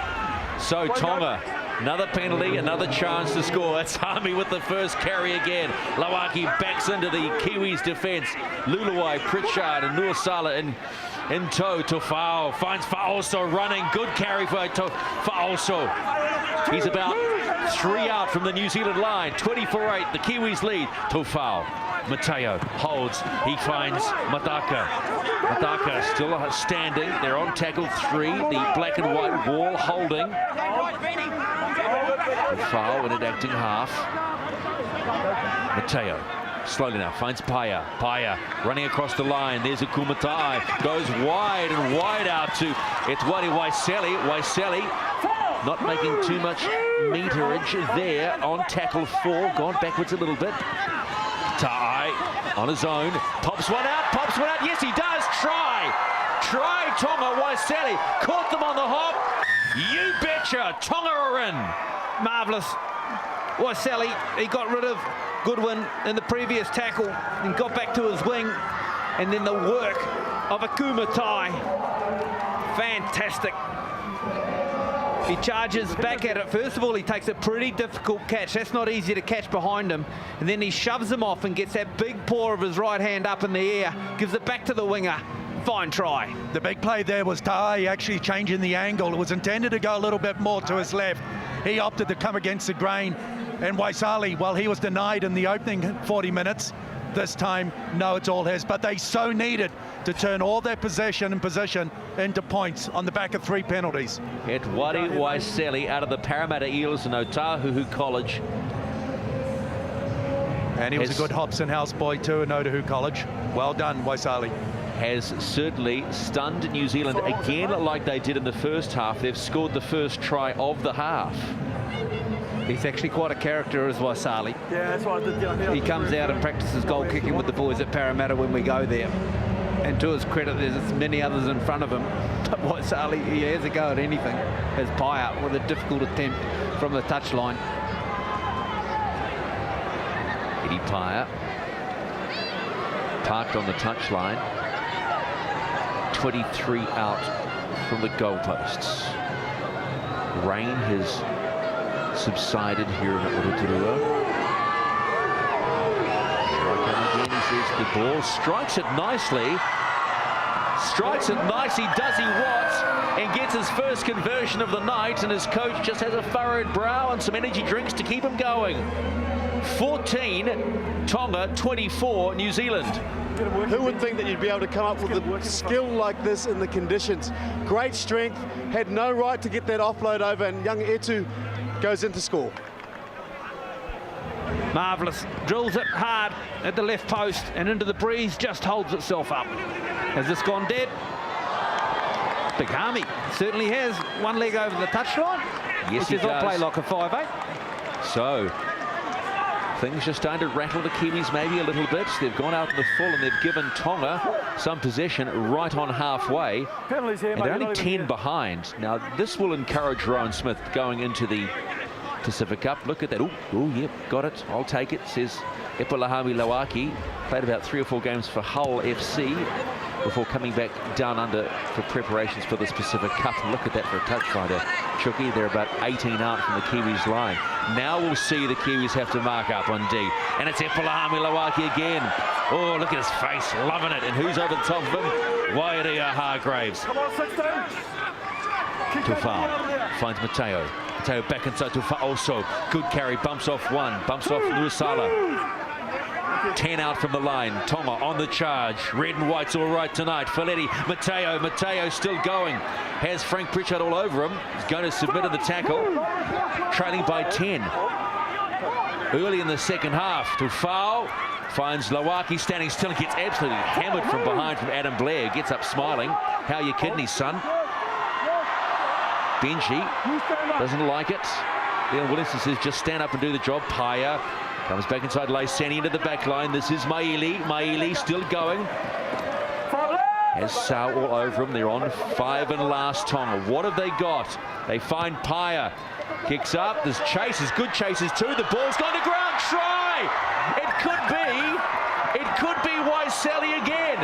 So Tonga, another penalty, another chance to score. It's Hami with the first carry again. Lauaki backs into the Kiwis' defence. Luluai, Pritchard and Nuasala in tow. Tofau finds Fa'aso running. Good carry for Fa'aso. He's about 3 out from the New Zealand line. 24-8, the Kiwis lead. Tofau. Mateo holds. He finds Mataka. Mataka still standing. They're on tackle 3. The black and white wall holding. Tofau in enacting half. Mateo. Slowly now, finds Paya. Paya running across the line. There's a Kumatai. Goes wide and wide out to it's Wadi Waiselli. Waiselli not making too much meterage there on tackle 4. Gone backwards a little bit. Tai on his own. Pops one out. Pops one out. Yes, he does. Try Tonga. Waiselli caught them on the hop. You betcha. Tonga are in. Marvellous. Waisali, he got rid of Goodwin in the previous tackle and got back to his wing. And then the work of Akumatai. Fantastic. He charges back at it. First of all, he takes a pretty difficult catch. That's not easy to catch behind him. And then he shoves him off and gets that big paw of his right hand up in the air, gives it back to the winger. Fine try. The big play there was Tai actually changing the angle. It was intended to go a little bit more to his left. He opted to come against the grain. And Waisali, well, he was denied in the opening 40 minutes. This time, no, it's all his. But they so needed to turn all their possession and position into points on the back of 3 penalties. Edwari Waisali out of the Parramatta Eels in Otahuhu College. And he was a good Hobson House boy too in Otahuhu College. Well done, Waisali. Has certainly stunned New Zealand again like they did in the first half. They've scored the first try of the half. He's actually quite a character as Waisali. Yeah, that's what I did down here. He comes out and practices goal kicking with the boys at Parramatta when we go there. And to his credit, there's many others in front of him. But Waisali, he has a go at anything. As Paya with a difficult attempt from the touchline. Eddie Paya parked on the touchline. 23 out from the goalposts. Rain has subsided here in Rotorua. Again, he says the ball strikes it nicely. Strikes it nicely, does he what? And gets his first conversion of the night, and his coach just has a furrowed brow and some energy drinks to keep him going. 14 Tonga, 24 New Zealand. Who would think that you'd be able to come up with a skill like this in the conditions? Great strength, had no right to get that offload over, and young Etu goes in to score. Marvellous. Drills it hard at the left post and into the breeze, just holds itself up. Has this gone dead? Big Harmy certainly has. One leg over the touchline. Yes, he does. I'll play like a 5'8". So, things are starting to rattle the Kiwis maybe a little bit. They've gone out in the full and they've given Tonga some possession right on halfway. Penalties here, and they're only 10 behind. Now, this will encourage Rowan Smith going into the Pacific Cup. Look at that. Oh, yep, got it. I'll take it, says Epulahami Lawaki. Played about 3 or 4 games for Hull FC before coming back down under for preparations for this Pacific Cup. Look at that for a touch finder. Chucky, they're about 18 out from the Kiwis line. Now we'll see the Kiwis have to mark up on D. And it's Epulahami Lawaki again. Oh, look at his face, loving it. And who's over the top of him? Wairea Hargraves. Come on, 16. Tufao finds Mateo. Mateo back inside Tufao also. Good carry, bumps off one, bumps off Nuisala. 10 out from the line. Tonga on the charge. Red and white's all right tonight. Faletti, Mateo still going. Has Frank Pritchard all over him. He's going to submit in the tackle. Trailing by 10. Early in the second half. Tufao finds Lawaki standing still and gets absolutely hammered from behind from Adam Blair. Gets up smiling. How you kidding, son? Benji doesn't like it. Leon Williamson says just stand up and do the job. Paya comes back inside Laisani into the back line. This is Maili. Maili still going. Has Sau all over him. They're on 5 and last Tonga. What have they got? They find Paya. Kicks up. There's chases. Good chases too. The ball's gone to ground. Try! It could be Waisali again.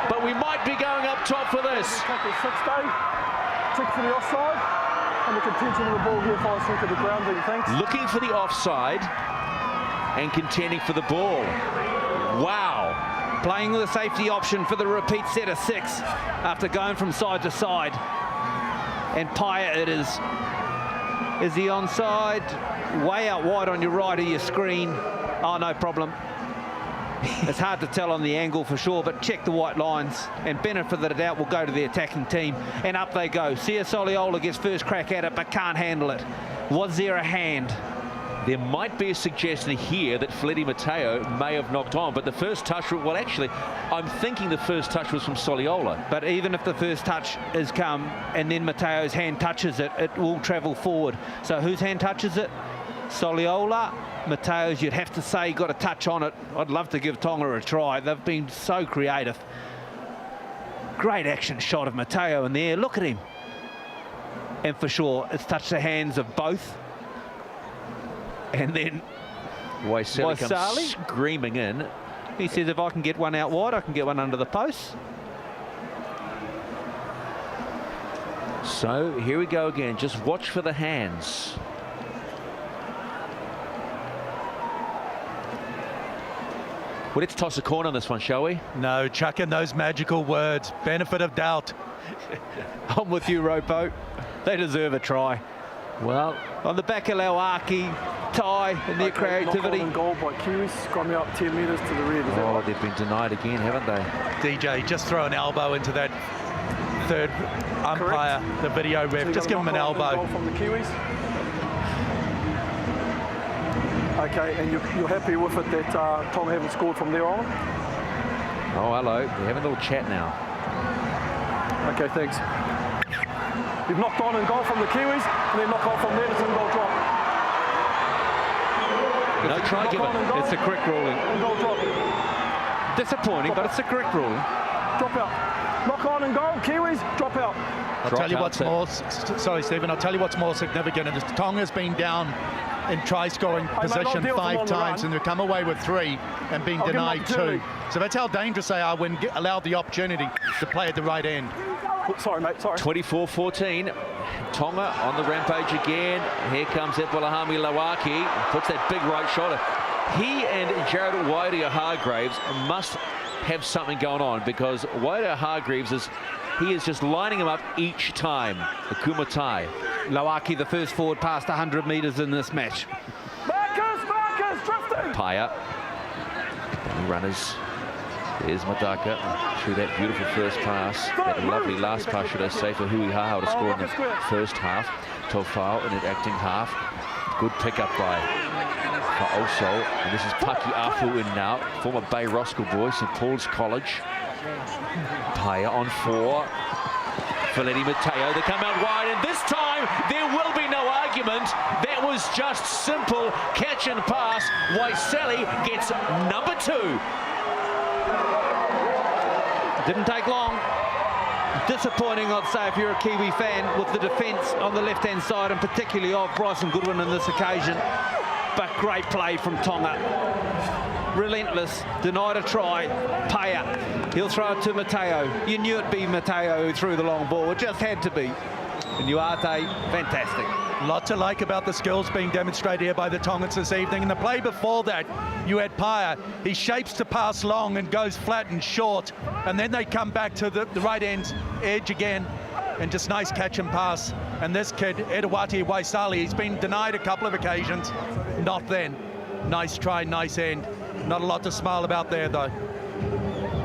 But we might be going up top for this. Check for the offside. And the contention of the ball here finds through to the ground, do you think? Looking for the offside and contending for the ball. Wow. Playing with a safety option for the repeat set of 6 after going from side to side. And Paya it is. Is he onside? Way out wide on your right of your screen. Oh, no problem. It's hard to tell on the angle for sure, but check the white lines. And benefit of the doubt will go to the attacking team. And up they go. Sia Soliola gets first crack at it, but can't handle it. Was there a hand? There might be a suggestion here that Fletty Mateo may have knocked on, but the first touch, well, actually, I'm thinking the first touch was from Soliola. But even if the first touch has come and then Mateo's hand touches it, it will travel forward. So whose hand touches it? Soliola. Mateo's, you'd have to say, got a touch on it. I'd love to give Tonga a try. They've been so creative. Great action shot of Mateo in there. Look at him. and for sure it's touched the hands of both. And then Waisali comes Waisali screaming in. He says, if I can get one out wide, I can get one under the post. So here we go again. Just watch for the hands. Well, let's toss a corner on this one, shall we? No, chuck in those magical words. Benefit of doubt. I'm with you, Ropo. They deserve a try. Well, on the back of Lauaki, Ty, and their creativity. Knock on goal by Kiwis, got me up 10 metres to the red. Oh, they've been denied again, haven't they? DJ, just throw an elbow into that third umpire, the video ref. So just give him an elbow. Goal from the Kiwis. Okay, and you're happy with it that Tonga haven't scored from there on? Oh, hello. We're having a little chat now. Okay, thanks. You've knocked on and goal from the Kiwis, and then knock on from there, it's in goal drop. No try given. It's the correct ruling. Goal drop. Disappointing, but it's the correct ruling. Drop out. Knock on and goal, Kiwis, drop out. I'll tell you what's more, sorry Stephen, I'll tell you what's more significant is Tonga's been down in try-scoring position 5 times and they've come away with 3 and been denied 2. So that's how dangerous they are when allowed the opportunity to play at the right end. Sorry, mate, sorry. 24-14. Tonga on the rampage again. Here comes Epulahami Lauaki. Puts that big right shoulder. He and Jared Wairua-Hargreaves must have something going on because Wairua-Hargreaves is just lining him up each time. The Kumatai. Lauaki, the first forward, past 100 metres in this match. Marcus, drifting! Paya. Runners. There's Madaka through that beautiful first pass. That lovely last pass, should I say, for Hui Hahao to score in the first half. Tofao in the acting half. Good pickup by Fa'oso. And this is Paki Afu in now. Former Bay Roscoe boy, St Paul's College. Paya on 4. Felitti Mateo, they come out wide, and this time there will be no argument. That was just simple catch and pass. Waisali gets number 2. Didn't take long. Disappointing, I'd say, if you're a Kiwi fan, with the defence on the left-hand side, and particularly of Bryson Goodwin on this occasion. But great play from Tonga. Relentless, denied a try. Paya, he'll throw it to Mateo. You knew it'd be Mateo who threw the long ball. It just had to be. And Uate, fantastic. Lot to like about the skills being demonstrated here by the Tongans this evening. In the play before that, you had Paya. He shapes to pass long and goes flat and short. And then they come back to the right end edge again. And just nice catch and pass. And this kid, Edawati Waisali, he's been denied a couple of occasions. Not then. Nice try, nice end. Not a lot to smile about there, though.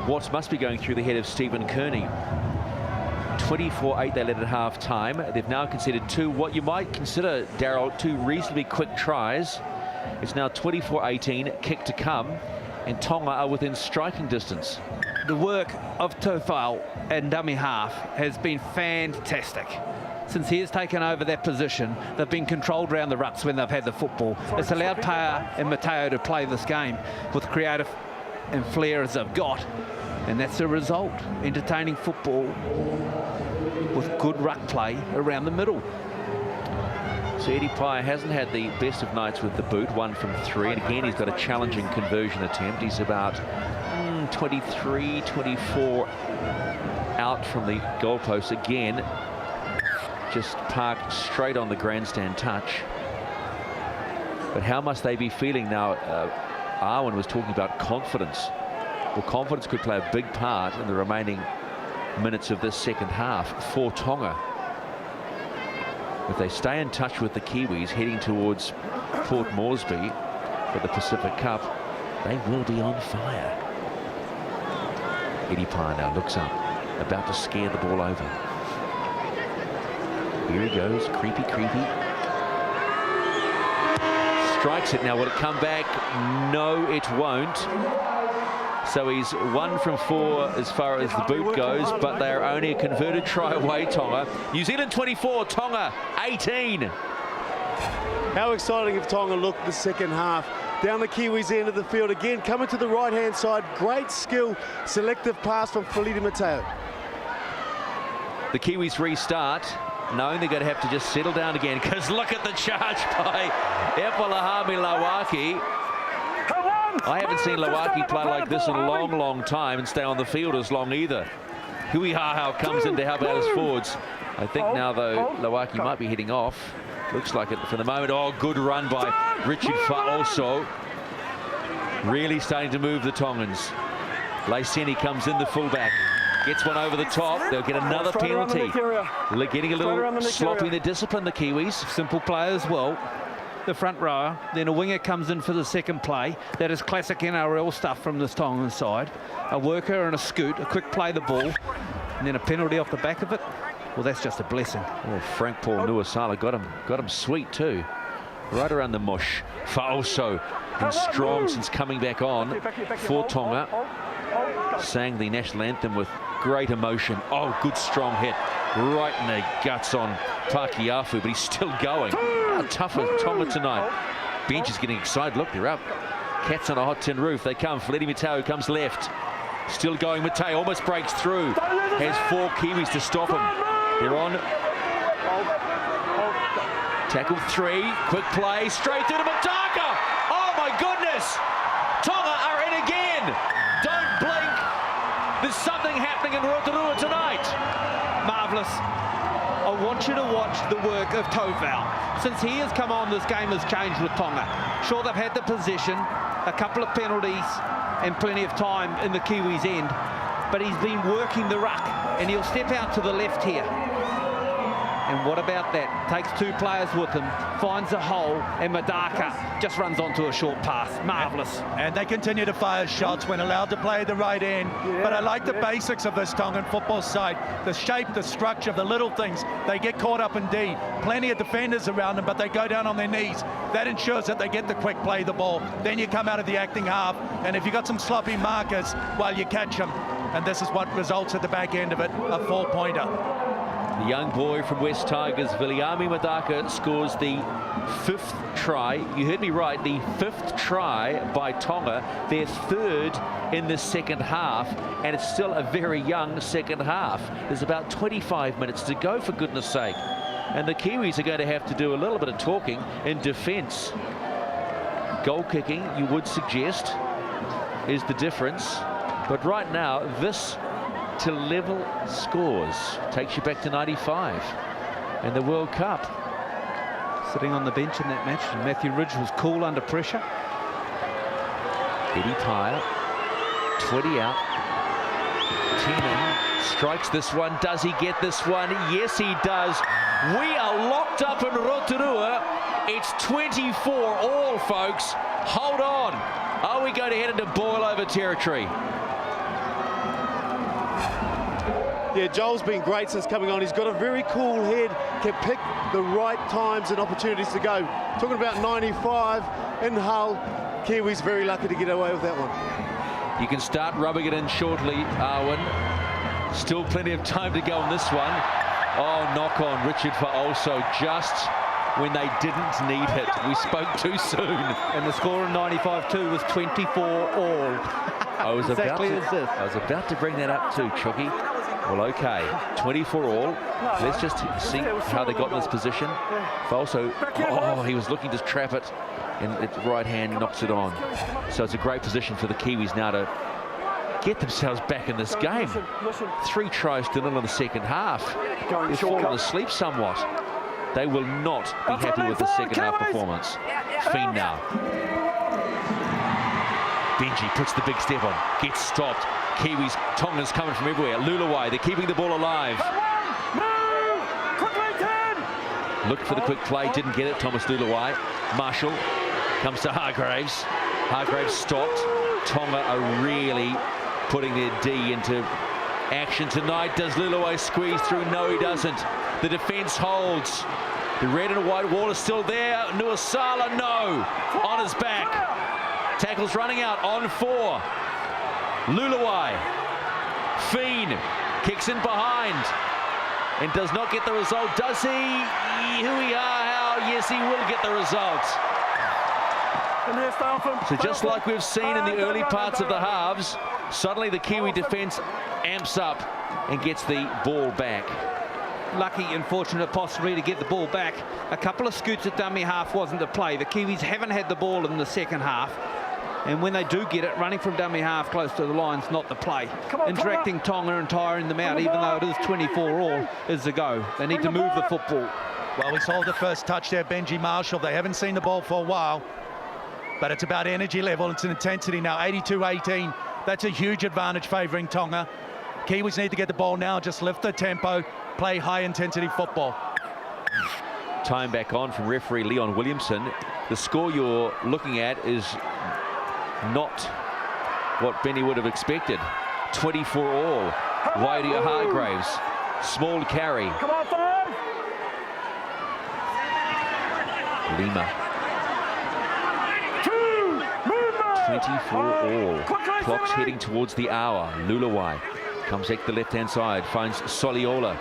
What must be going through the head of Stephen Kearney? 24-8 they led at half-time. They've now conceded 2, what you might consider, Daryl, 2 reasonably quick tries. It's now 24-18, kick to come, and Tonga are within striking distance. The work of Tofao and dummy half has been fantastic. Since he has taken over that position, they've been controlled around the rucks when they've had the football. It's allowed Paya and Mateo to play this game with creative and flair as they've got. And that's the result. Entertaining football with good ruck play around the middle. So Eddie Paya hasn't had the best of nights with the boot, 1 from 3. And again, he's got a challenging conversion attempt. He's about 23, 24 out from the goalpost again. Just parked straight on the grandstand touch. But how must they be feeling now? Arwen was talking about confidence. Well, confidence could play a big part in the remaining minutes of this second half for Tonga. If they stay in touch with the Kiwis heading towards Port Moresby for the Pacific Cup, they will be on fire. Eddie Paya now looks up, about to scare the ball over. Here he goes, creepy. Strikes it now, will it come back? No, it won't. So he's 1 from 4 as far as the boot goes, but they are only a converted try away, Tonga. New Zealand 24, Tonga 18. How exciting if Tonga looked the second half. Down the Kiwis end of the field again, coming to the right-hand side. Great skill, selective pass from Felitti Mateo. The Kiwis restart. knowing they're going to have to just settle down again, because look at the charge by Epalahami Lawaki. I haven't seen Lawaki play like this in a long, long time and stay on the field as long either. Hui Hahau comes in to help out his forwards. I think now, though, Lawaki might be heading off. Looks like it for the moment. Oh, good run by Richard Fa'oso. Really starting to move the Tongans. Laiseni comes in, the fullback. Gets one over the top. They'll get another penalty. They're getting a little sloppy in their discipline, the Kiwis. Simple play as well. The front rower, then a winger comes in for the second play. That is classic NRL stuff from this Tongan side. A worker and a scoot, a quick play the ball, and then a penalty off the back of it. Well, that's just a blessing. Oh, Frank Paul Nuasala got him sweet too. Right around the mush. Fa'oso been strong since coming back on for Tonga. Sang the national anthem with great emotion. Oh, good strong hit. Right in the guts on Pakiafu, but he's still going. How tough is Tonga tonight? Bench is getting excited. Look, they're up. Cats on a hot tin roof. They come. Feleti Mateo comes left. Still going. Mateo almost breaks through. Has 4 Kiwis to stop him. They're on. Tackle 3. Quick play. Straight through to Mataka. Oh, my goodness. Tonga are in again. Don't blink. There's something happening in Rotorua tonight. Marvellous. I want you to watch the work of Tovau. Since he has come on, this game has changed with Tonga. Sure, they've had the possession, a couple of penalties, and plenty of time in the Kiwis' end, but he's been working the ruck, and he'll step out to the left here. And what about that? Takes 2 players with him, finds a hole, and Madaka just runs onto a short pass. Marvellous. And they continue to fire shots when allowed to play the right end. But I like the basics of this Tongan football side. The shape, the structure, the little things. They get caught up in D. Plenty of defenders around them, but they go down on their knees. That ensures that they get the quick play the ball. Then you come out of the acting half, and if you've got some sloppy markers, well, you catch them. And this is what results at the back end of it, a 4-pointer. The young boy from West Tigers, Viliami Madaka, scores the 5th try. You heard me right, the 5th try by Tonga, their 3rd in the second half, and it's still a very young second half. There's about 25 minutes to go, for goodness sake. And the Kiwis are going to have to do a little bit of talking in defence. Goal kicking, you would suggest, is the difference. But right now, this to level scores takes you back to 95 in the World Cup. Sitting on the bench in that match, and Matthew Ridge was cool under pressure. Eddie Pyle, 20 out. Tiemann strikes this one. Does he get this one? Yes, he does. We are locked up in Rotorua. It's 24 all, folks. Hold on. Are we going to head into boil-over territory? Yeah, Joel's been great since coming on. He's got a very cool head, can pick the right times and opportunities to go. Talking about 95 in Hull, Kiwis very lucky to get away with that one. You can start rubbing it in shortly, Arwen. Still plenty of time to go on this one. Oh, knock on Richard Fa'oso just when they didn't need it. We spoke too soon. And the score in 95-2 was 24 all. I was about to bring that up too, Chucky. Well, okay, 24 all. Let's just see how they got in this position. Fa'oso, oh, he was looking to trap it, and its right hand knocks it on. So it's a great position for the Kiwis now to get themselves back in this game. 3 tries to 0 in the second half. They've fallen asleep somewhat. They will not be happy with the second half performance. Fiend now. Benji puts the big step on, gets stopped. Kiwis, Tonga's coming from everywhere. Lulawai, they're keeping the ball alive. Looked for the quick play, didn't get it. Thomas Lulawai. Marshall comes to Hargraves. Hargraves stopped. Tonga are really putting their D into action tonight. Does Lulawai squeeze through? No, he doesn't. The defence holds. The red and white wall is still there. Nuasala, no. On his back. Tackle's running out on 4. Lulawai. Fiend kicks in behind and does not get the result. Does he? Hui Hahau. Yes, he will get the result. So just like we've seen in the early parts of the halves, suddenly the Kiwi defence amps up and gets the ball back. lucky and fortunate possibly to get the ball back. A couple of scoots at dummy half wasn't the play. The Kiwis haven't had the ball in the second half. And when they do get it, running from dummy half close to the line's not the play. Interacting Tonga and tiring them out, even though it is 24-all, is the go. They need to move the football. Well, we saw the first touch there, Benji Marshall. They haven't seen the ball for a while, but it's about energy level. It's an intensity now, 82-18. That's a huge advantage favouring Tonga. Kiwis need to get the ball now, just lift the tempo, play high-intensity football. Time back on from referee Leon Williamson. The score you're looking at is not what Benny would have expected. 24-all. Waidia Hargraves. Small carry. Come on, 5. Lima. 24-all. Clock's heading towards the hour. Lulawai comes back to the left-hand side, finds Soliola.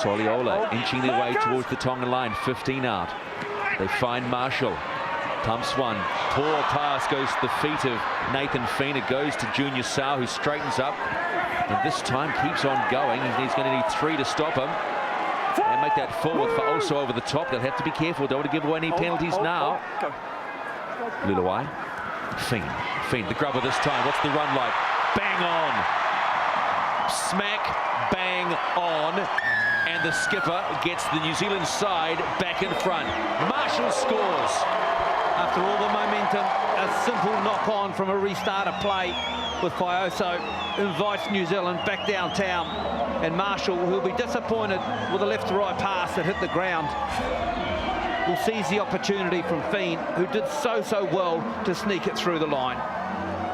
Soliola inching their way towards the Tongan line, 15 out. They find Marshall. Pumps one. Poor pass goes to the feet of Nathan Feen. It goes to Junior Sau, who straightens up. And this time keeps on going. He's going to need 3 to stop him. And make that forward for also over the top. They'll have to be careful. Don't want to give away any penalties now. Lulawai. Feen, the grubber this time. What's the run like? Bang on. Smack, bang on. And the skipper gets the New Zealand side back in front. Marshall scores. After all the momentum, a simple knock-on from a restarter play with Pioso invites New Zealand back downtown. And Marshall, who'll be disappointed with a left-to-right pass that hit the ground, will seize the opportunity from Feen, who did so well to sneak it through the line.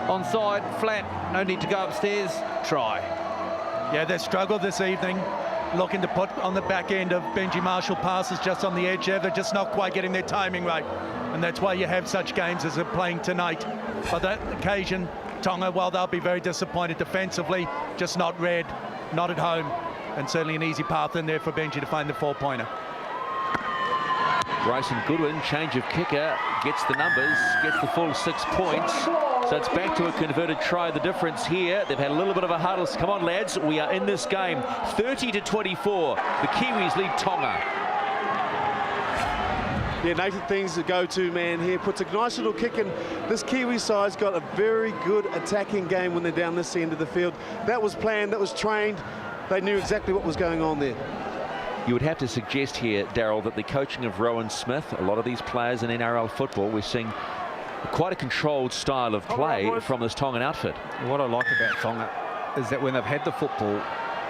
Onside, flat, no need to go upstairs, try. Yeah, they struggled this evening, looking to put on the back end of Benji Marshall passes just on the edge there. They're just not quite getting their timing right. And that's why you have such games as they're playing tonight. On that occasion, Tonga, well, they'll be very disappointed defensively, just not read, not at home. And certainly an easy path in there for Benji to find the 4-pointer. Bryson Goodwin, change of kicker, gets the numbers, gets the full 6 points. So it's back to a converted try. The difference here, they've had a little bit of a huddle. Come on, lads, we are in this game. 30-24. The Kiwis lead Tonga. Yeah, Nathan Feen's the go-to man here. Puts a nice little kick in. This Kiwi side's got a very good attacking game when they're down this end of the field. That was planned, that was trained. They knew exactly what was going on there. You would have to suggest here, Daryl, that the coaching of Rowan Smith, a lot of these players in NRL football, we're seeing quite a controlled style of play from this Tongan outfit. What I like about Tonga is that when they've had the football,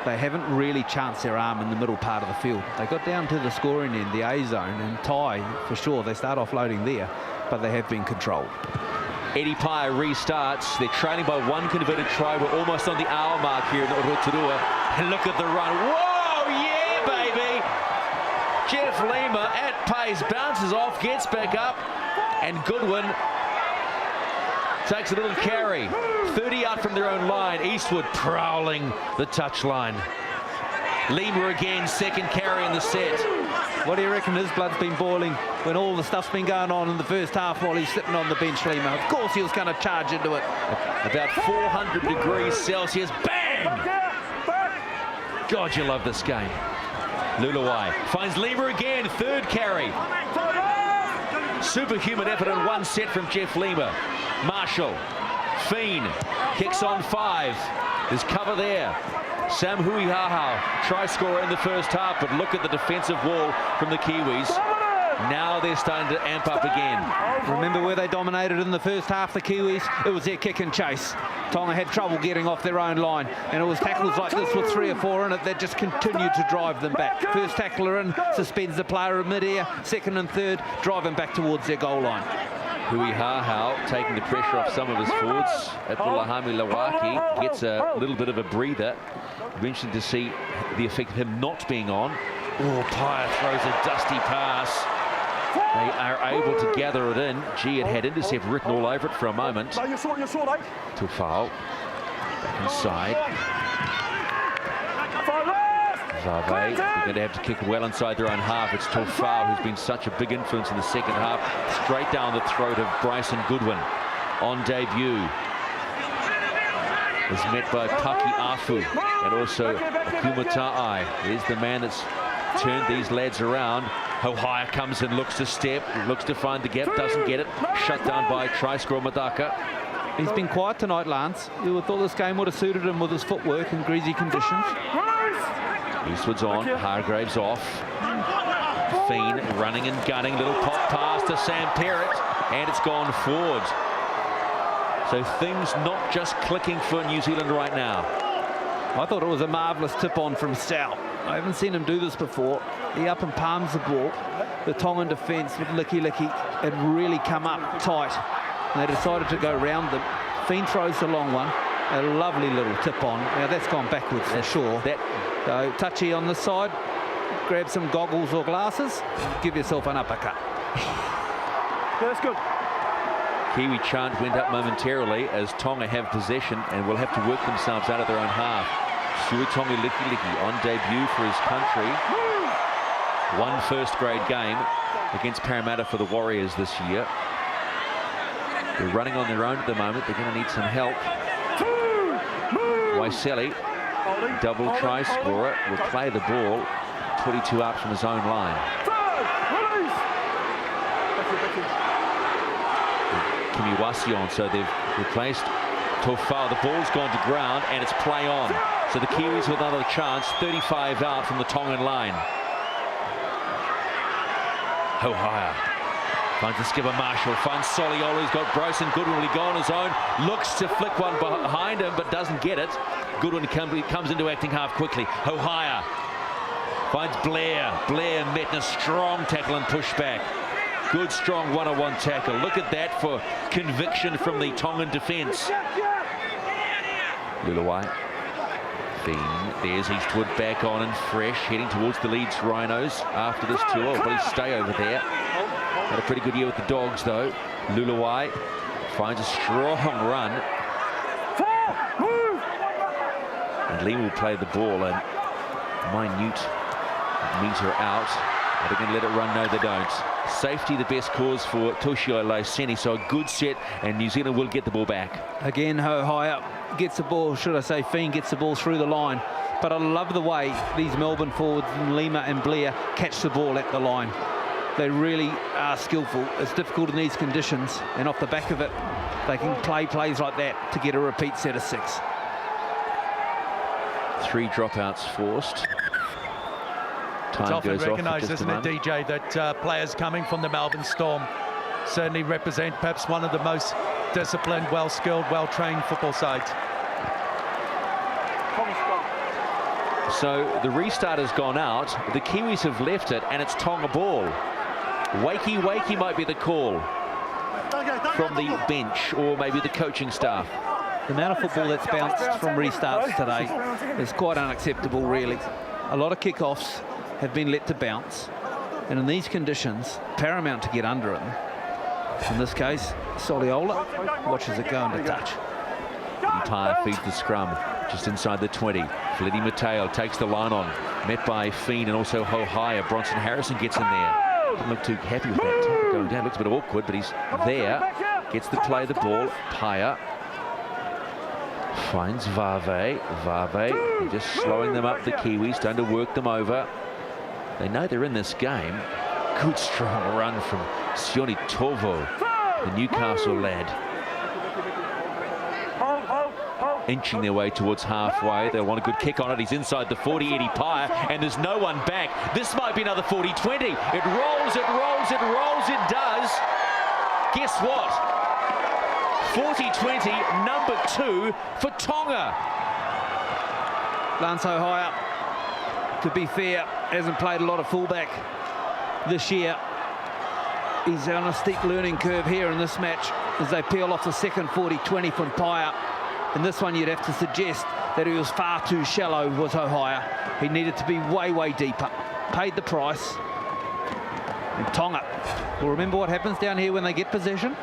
they haven't really chanced their arm in the middle part of the field. They got down to the scoring end, the A zone, and tie, for sure, they start offloading there, but they have been controlled. Eddie Pye restarts. They're trailing by 1 converted try. We're almost on the hour mark here in Rotorua. And look at the run. Whoa, yeah, baby! Jeff Lima at pace, bounces off, gets back up, and Goodwin takes a little carry. 30 out from their own line. Eastwood prowling the touchline. Lima again, second carry in the set. What do you reckon his blood's been boiling when all the stuff's been going on in the first half while he's sitting on the bench, Lima? Of course he was going to charge into it. About 400 degrees Celsius. Bang! God, you love this game. Lulawai finds Lima again, third carry. Superhuman effort in 1 set from Jeff Lima. Marshall, Feen, kicks on 5. There's cover there. Sam Huihahau, try scorer in the first half, but look at the defensive wall from the Kiwis. Now they're starting to amp up again. Remember where they dominated in the first half, the Kiwis? It was their kick and chase. Tonga had trouble getting off their own line, and it was tackles like this with 3 or 4 in it that just continued to drive them back. First tackler in, suspends the player in mid-air. Second and third, drive them back towards their goal line. Huihahau taking the pressure off some of his forwards. Abdulahami Lawaki gets a little bit of a breather. Interesting to see the effect of him not being on. Oh, Pye throws a dusty pass. They are able to gather it in. Gee, it had intercept written all over it for a moment. Tufao back inside. Vave, they're going to have to kick well inside their own half. It's Tufao who's been such a big influence in the second half. Straight down the throat of Bryson Goodwin on debut. is met by Paki Afu and also Kumatai. Here's the man that's turned these lads around. Hohaya comes in, looks to step, looks to find the gap, doesn't get it. Shut down by try scorer Madaka. He's been quiet tonight, Lance. You would have thought this game would have suited him with his footwork in greasy conditions. Eastwood's on, Hargraves off. Fiend running and gunning, little pop pass to Sam Perrott, and it's gone forward. So things not just clicking for New Zealand right now. I thought it was a marvellous tip-on from Sal. I haven't seen him do this before. He up and palms the ball. The Tongan defence with Licky had really come up tight. And they decided to go round them. Fiend throws the long one. A lovely little tip-on. Now that's gone backwards for sure. So touchy on the side. Grab some goggles or glasses. Give yourself an uppercut. Yeah, that's good. Kiwi chant went up momentarily as Tonga have possession and will have to work themselves out of their own half. Suitonga Licky on debut for his country. One first-grade game against Parramatta for the Warriors this year. They're running on their own at the moment. They're going to need some help. Waiseli, double try scorer, will play the ball 22 out from his own line. Kiwis on, so they've replaced Tofau. The ball's gone to ground and it's play on. So the Kiwis with another chance, 35 out from the Tongan line. Hohaya finds the skipper Marshall, finds Soliolo, who's got Bryson Goodwin. Will he go on his own? Looks to flick one behind him, but doesn't get it. Goodwin comes into acting half quickly. Hohaya finds Blair. Blair met in a strong tackle and pushback. Good, strong one-on-one tackle. Look at that for conviction from the Tongan defence. Luluwai. There's Eastwood back on and fresh, heading towards the Leeds Rhinos after this tour. Will he stay over there? Had a pretty good year with the Dogs, though. Luluwai finds a strong run. And Lee will play the ball, and minute meter out. Are they going to let it run? No, they don't. Safety the best cause for Toshio Laiseni, so a good set, and New Zealand will get the ball back. Again, Hohaya gets the ball, should I say, Fiend gets the ball through the line. But I love the way these Melbourne forwards, Lima and Blair, catch the ball at the line. They really are skillful. It's difficult in these conditions, and off the back of it, they can play plays like that to get a repeat set of 6. 3 dropouts forced. It's often recognised, isn't it, DJ, that players coming from the Melbourne Storm certainly represent perhaps one of the most disciplined, well-skilled, well-trained football sides. So the restart has gone out. The Kiwis have left it, and it's Tonga ball. Wakey might be the call from the bench or maybe the coaching staff. The amount of football that's bounced from restarts today is quite unacceptable, really. A lot of kickoffs have been let to bounce, and in these conditions, paramount to get under it. In this case, Soliola watches it go into touch. Empire feeds the scrum just inside the 20. Fletty Mateo takes the line on, met by Fiend and also Hohaya. Bronson Harrison gets in there. Doesn't look too happy with that tackle going down. Looks a bit awkward, but he's there. Gets to play the ball. Paya finds Vave. Just slowing them up, the Kiwis, trying to work them over. They know they're in this game. Good strong run from Sione Tovo, the Newcastle lad. Inching their way towards halfway. They want a good kick on it. He's inside the 40, Eddie Paya, and there's no one back. This might be another 40-20. It rolls, it does. Guess what? 40-20, number 2 for Tonga. Lance Hohaya, to be fair, hasn't played a lot of fullback this year. He's on a steep learning curve here in this match as they peel off the second 40-20 from Paya. In this one, you'd have to suggest that he was far too shallow, was Hohaya. He needed to be way deeper. Paid the price. And Tonga will remember what happens down here when they get possession.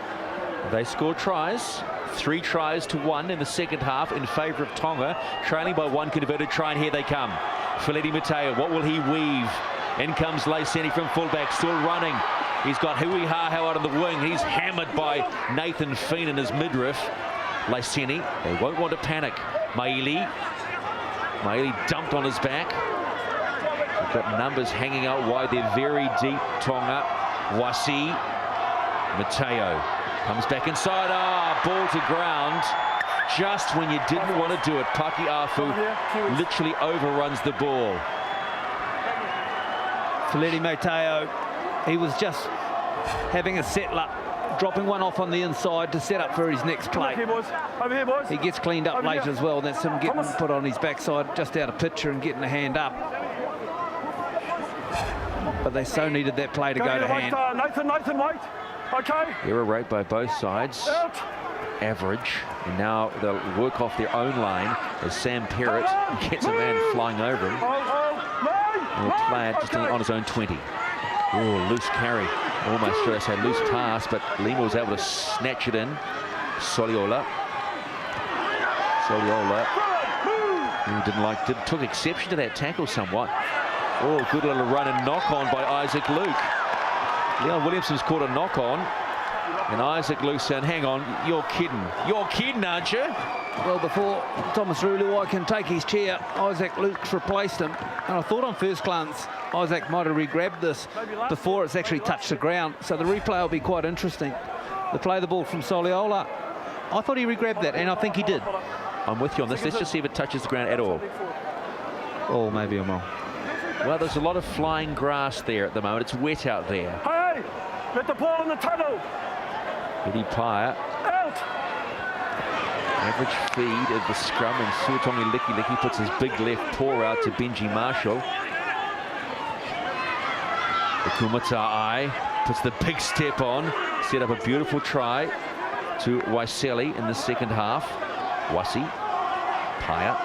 They score tries. 3 tries to 1 in the second half in favour of Tonga, trailing by 1 converted try, and here they come. Fletty Mateo, what will he weave? In comes Laiseni from fullback, still running. He's got Hui Hahau out on the wing. He's hammered by Nathan Fiend in his midriff. Lyseni, they won't want to panic. Maili dumped on his back. We've got numbers hanging out wide. They're very deep, Tonga. Wasi. Mateo comes back inside. Ball to ground. Just when you didn't want to do it, Paki Afu literally overruns the ball. Feleti Mateo, he was just having a settler, dropping one off on the inside to set up for his next play. Over here, boys. He gets cleaned up late as well. That's him getting put on his backside just out of picture and getting a hand up. But they so needed that play to go to hand. Nathan, wait. Okay. Error rate by both sides. Average. And now they'll work off their own line as Sam Perrott gets a man flying over him. He'll play it just on his own 20. Oh, loose carry. Almost should I say loose pass, but Lima was able to snatch it in. Soliola. Took exception to that tackle somewhat. Oh, good little run and knock on by Isaac Luke. Leon Williamson's caught a knock on. And Isaac Luke saying, hang on, you're kidding. You're kidding, aren't you? Well, before Thomas Ruluai can take his chair, Isaac Luke's replaced him. And I thought on first glance, Isaac might have re-grabbed this before it's actually touched the ground. So the replay will be quite interesting. They play the ball from Soliola. I thought he re-grabbed that, and I think he did. I'm with you on this. Let's just see if it touches the ground at all. Oh, maybe I'm wrong. Well, there's a lot of flying grass there at the moment. It's wet out there. Hey, let the ball in the tunnel. Eddie Pyer. Out. Average feed of the scrum, and Suatongi Licky puts his big left paw out to Benji Marshall. The Kumatai puts the big step on, set up a beautiful try to Waiseli in the second half. Wasi, Paya.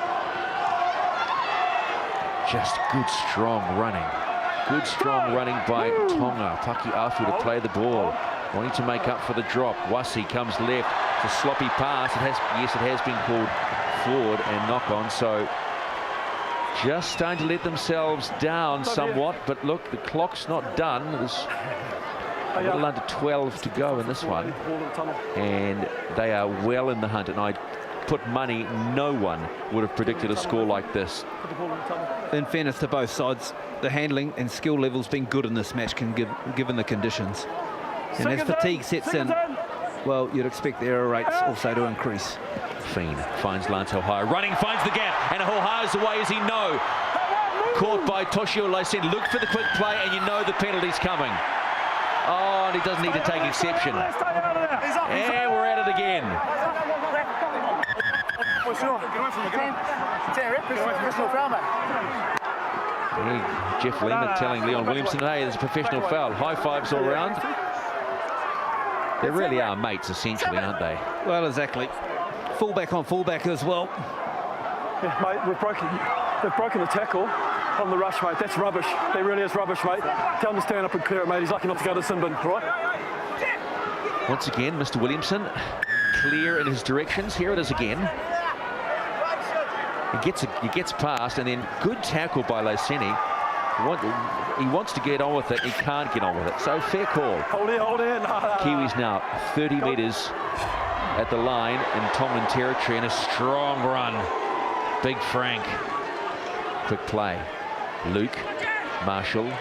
Just good strong running. Good strong running by Tonga. Paki Afu to play the ball, wanting to make up for the drop. Wasi comes left. It's a sloppy pass. It has been called forward and knock on. So just starting to let themselves down somewhat. But look, the clock's not done. There's a little under 12 to go in this one. And they are well in the hunt. And I put money, no one would have predicted a score like this. In fairness to both sides, the handling and skill level's been good in this match, given the conditions. And as fatigue sets in, well, you'd expect the error rates also to increase. Fiend finds Lance Ohio, running, finds the gap, and Ohio's away as he know. Caught by Toshio Lyseni. Look for the quick play, and you know the penalty's coming. Oh, and he doesn't need to take exception. And we're at it again. Jeff Lehman telling Leon Williamson, hey, there's a professional foul. High fives all round. They really are mates, essentially, aren't they? Well, exactly. Fullback on fullback as well. Yeah, mate, they've broken the tackle on the rush, mate. That's rubbish. That really is rubbish, mate. Tell him to stand up and clear it, mate. He's lucky not to go to sin bin, right? Once again, Mr. Williamson clear in his directions. Here it is again. He gets past, and then good tackle by Lyseni. He wants to get on with it. He can't get on with it. So fair call. Hold in. Kiwis now 30 metres at the line in Tongan territory, and a strong run. Big Frank. Quick play. Luke, Marshall,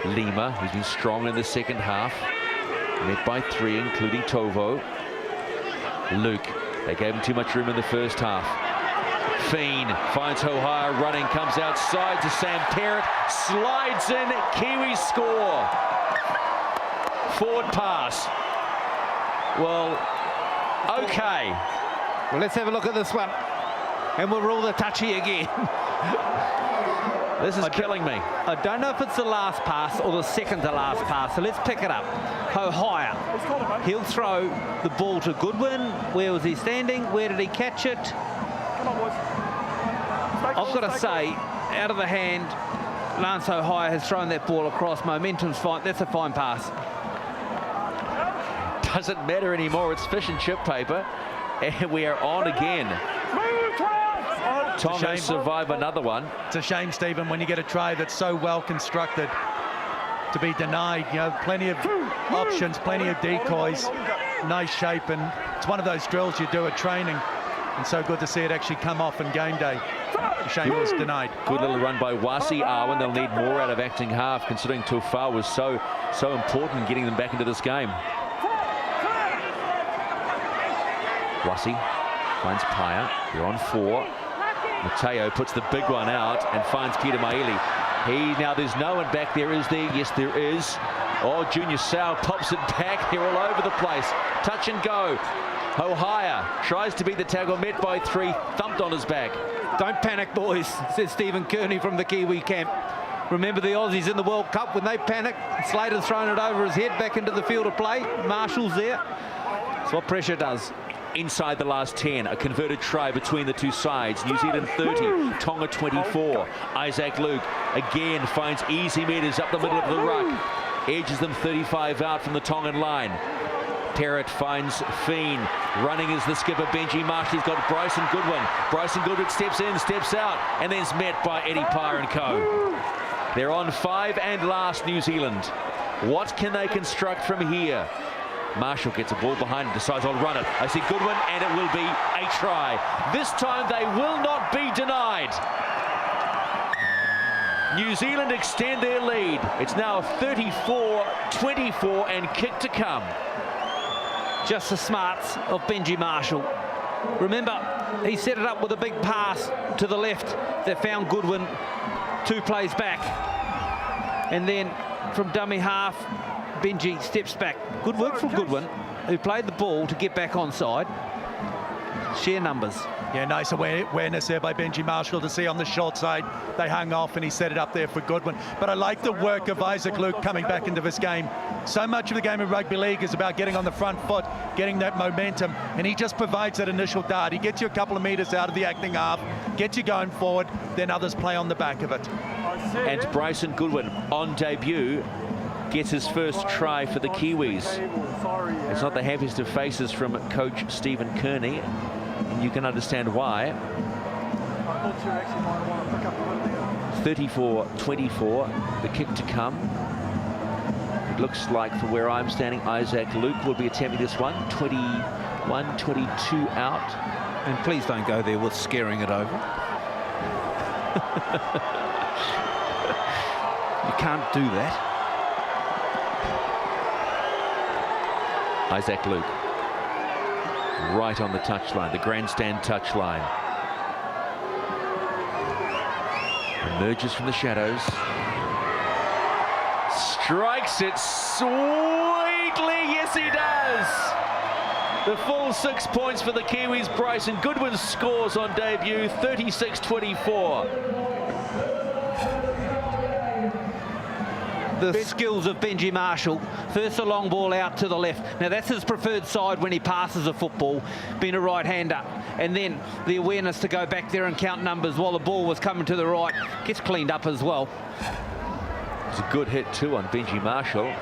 Lima, who's been strong in the second half. Met by 3, including Tovo. Luke, they gave him too much room in the first half. Fiend finds Ohio running, comes outside to Sam Perrott, slides in, Kiwis score. Forward pass. Well, okay. Well, let's have a look at this one, and we'll rule the touchy again. This is killing me. I don't know if it's the last pass or the second to last pass, so let's pick it up. Ohio, he'll throw the ball to Goodwin. Where was he standing? Where did he catch it? Come on, boys. I've got to say, out of the hand, Lance Ohio has thrown that ball across. Momentum's fine. That's a fine pass. Doesn't matter anymore. It's fish and chip paper. And we are on again. Tonga survive another one. It's a shame, Stephen, when you get a try that's so well constructed to be denied. You know, plenty of options, plenty of decoys. nice shape, and it's one of those drills you do at training, and so good to see it actually come off in game day. Shame it was denied. Good little run by Wasi Arwen. They'll need more out of acting half, considering Tufar was so important in getting them back into this game. Wasi finds Paya. They're on 4. Mateo puts the big one out and finds Peter Maili. Now there's no one back there, is there? Yes, there is. Oh, Junior Sau pops it back. They're all over the place. Touch and go. Ohaya tries to beat the tackle, met by 3, thumped on his back. Don't panic, boys, says Stephen Kearney from the Kiwi camp. Remember the Aussies in the World Cup when they panic? Slater's thrown it over his head back into the field of play. Marshall's there. That's what pressure does. Inside the last 10, a converted try between the two sides. New Zealand 30, Tonga 24. Isaac Luke again finds easy meters up the middle of the ruck. Edges them 35 out from the Tongan line. Parrott finds Fiend. Running is the skipper, Benji Marshall. He's got Bryson Goodwin. Bryson Goodwin steps in, steps out, and then's met by Eddie Parr and co. They're on 5 and last, New Zealand. What can they construct from here? Marshall gets a ball behind and decides, I'll run it. I see Goodwin, and it will be a try. This time they will not be denied. New Zealand extend their lead. It's now 34-24 and kick to come. Just the smarts of Benji Marshall. Remember, he set it up with a big pass to the left that found Goodwin 2 plays back. And then from dummy half, Benji steps back. Good work from Goodwin, who played the ball to get back onside. Share numbers. Yeah, nice awareness there by Benji Marshall to see on the short side. They hung off and he set it up there for Goodwin. But I like the work of Isaac Luke coming back into this game. So much of the game of rugby league is about getting on the front foot, getting that momentum, and he just provides that initial dart. He gets you a couple of meters out of the acting half, gets you going forward, then others play on the back of it. And Bryson Goodwin on debut gets his first try for the Kiwis. It's not the happiest of faces from coach Stephen Kearney. You can understand why. 34-24, the kick to come. It looks like, from where I'm standing, Isaac Luke will be attempting this one. 21-22 out. And please don't go there with scaring it over. You can't do that. Isaac Luke. Right on the touchline, the grandstand touchline. Emerges from the shadows. Strikes it sweetly. Yes, he does. The full 6 points for the Kiwis. Bryson Goodwin scores on debut, 36-24. The skills of Benji Marshall. First a long ball out to the left. Now that's his preferred side when he passes a football, being a right-hander. And then the awareness to go back there and count numbers while the ball was coming to the right. Gets cleaned up as well. It's a good hit too on Benji Marshall.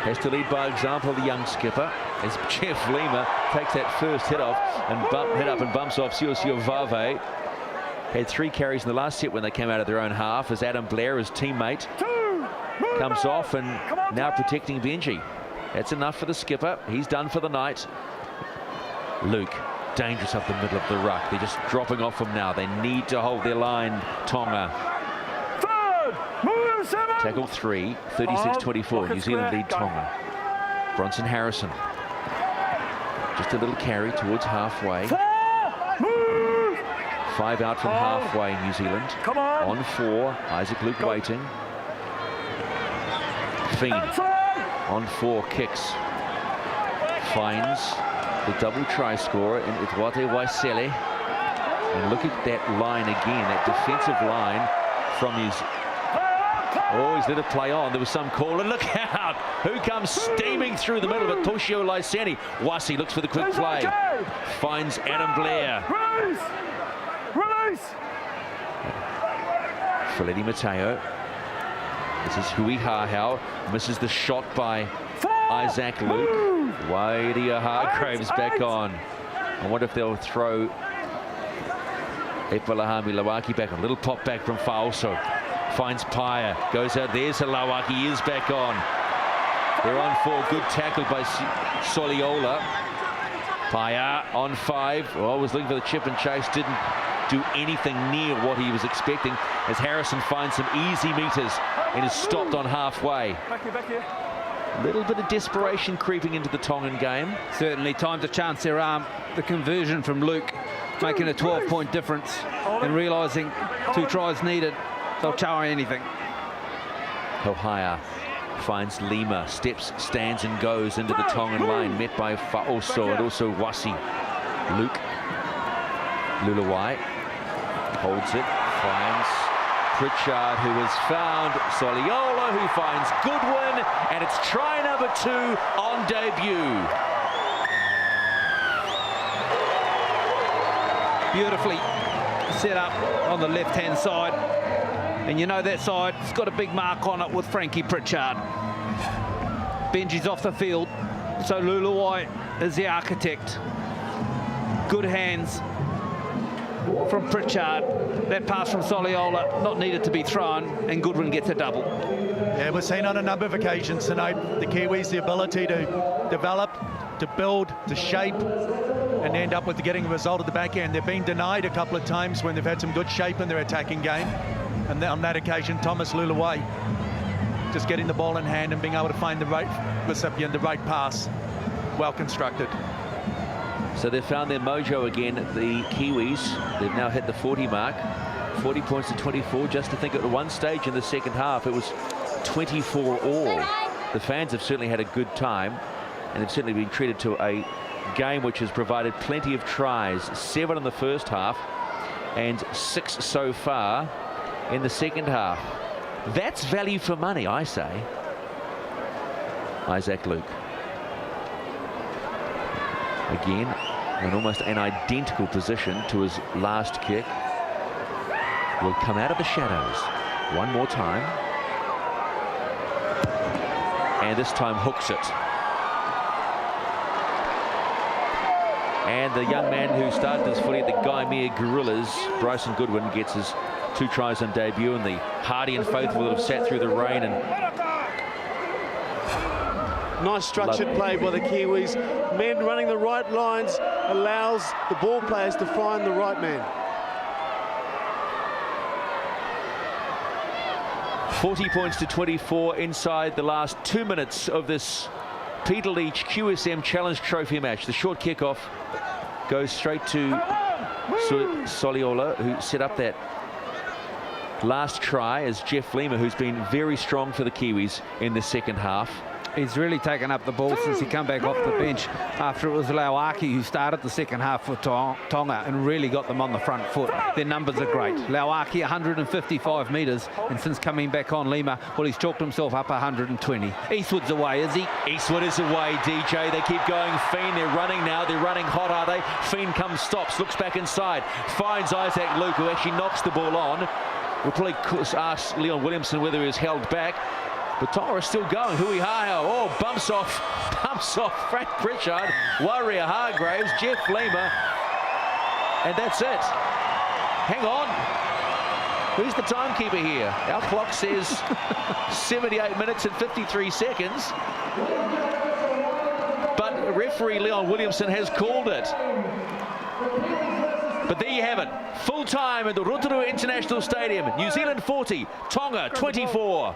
Has to lead by example, the young skipper, as Jeff Lima takes that first hit off and bumps off Siosio Vave. Had 3 carries in the last set when they came out of their own half, as Adam Blair, his teammate, comes off and now protecting Benji. That's enough for the skipper. He's done for the night. Luke, dangerous up the middle of the ruck. They're just dropping off him now. They need to hold their line, Tonga. Tackle 3, 36-24. New Zealand lead Tonga. Bronson Harrison. Just a little carry towards halfway. 5 out from halfway, New Zealand. On 4, Isaac Luke waiting. Fiend on 4, kicks. Finds the double try scorer in Itwate Waisele. And look at that line again, that defensive line from his... Oh, he's let it play on. There was some call, and look out! Who comes steaming through the middle of it? Toshio Laiseni. Wasi looks for the quick play. Finds Adam Blair. Release! Feleti Mateo. This is Hui Hahau. Misses the shot by Isaac Luke. Waidia Hargraves back on. I wonder if they'll throw Epalahami Lawaki back on. A little pop back from Fauso. Finds Paya. Goes out. There's a Lawaki. He is back on. They're on 4. Good tackle by Soliola. Paia on 5. Oh, was looking for the chip and chase. Didn't do anything near what he was expecting as Harrison finds some easy meters and is stopped on halfway. Back here. A little bit of desperation creeping into the Tongan game. Certainly time to chance their arm. The conversion from Luke making a 12-point difference and realising 2 tries needed. They'll chow anything. Hohaia finds Lima, steps, stands and goes into the Tongan lane, met by Fa'oso and also Wasi. Luke Luluwai holds it, finds Pritchard, who has found Soliola, who finds Goodwin, and it's try number 2 on debut. Beautifully set up on the left-hand side. And you know that side's got a big mark on it with Frankie Pritchard. Benji's off the field, so Luluwai is the architect. Good hands from Pritchard. That pass from Soliola, not needed to be thrown, and Goodwin gets a double. Yeah, we've seen on a number of occasions tonight the Kiwis, the ability to develop, to build, to shape, and end up with getting a result at the back end. They've been denied a couple of times when they've had some good shape in their attacking game. And on that occasion, Thomas Luluwai just getting the ball in hand and being able to find the right recipient, the right pass. Well constructed. So they've found their mojo again, the Kiwis. They've now hit the 40 mark. 40 points to 24. Just to think at one stage in the second half, it was 24 all. The fans have certainly had a good time, and they've certainly been treated to a game which has provided plenty of tries. 7 in the first half and 6 so far in the second half. That's value for money, I say. Isaac Luke. Again, in almost an identical position to his last kick. Will come out of the shadows one more time. And this time hooks it. And the young man who started his footy at the Gaimea Gorillas, Bryson Goodwin, gets his 2 tries on debut, and the hardy and faithful that have sat through the rain and nice structured play by the Kiwis. Men running the right lines allows the ball players to find the right man. 40 points to 24 inside the last 2 minutes of this Peter Leach QSM Challenge Trophy match. The short kickoff goes straight to Soliola, who set up that last try, as Jeff Lima, who's been very strong for the Kiwis in the second half. He's really taken up the ball since he come back off the bench after it was Lauaki who started the second half for Tonga and really got them on the front foot. Their numbers are great. Lauaki 155 metres, and since coming back on Lima, well, he's chalked himself up 120. Eastwood's away, is he? Eastwood is away, DJ. They keep going. Fiend, they're running now. They're running hot, are they? Fiend comes, stops, looks back inside, finds Isaac Luke, who actually knocks the ball on. We'll probably ask Leon Williamson whether he was held back. But Tonga is still going. Hui Haho, oh, bumps off Frank Pritchard, Warrior Hargraves, Jeff Lima, and that's it. Hang on. Who's the timekeeper here? Our clock says 78 minutes and 53 seconds. But referee Leon Williamson has called it. But there you have it. Full time at the Rotorua International Stadium. New Zealand 40, Tonga 24.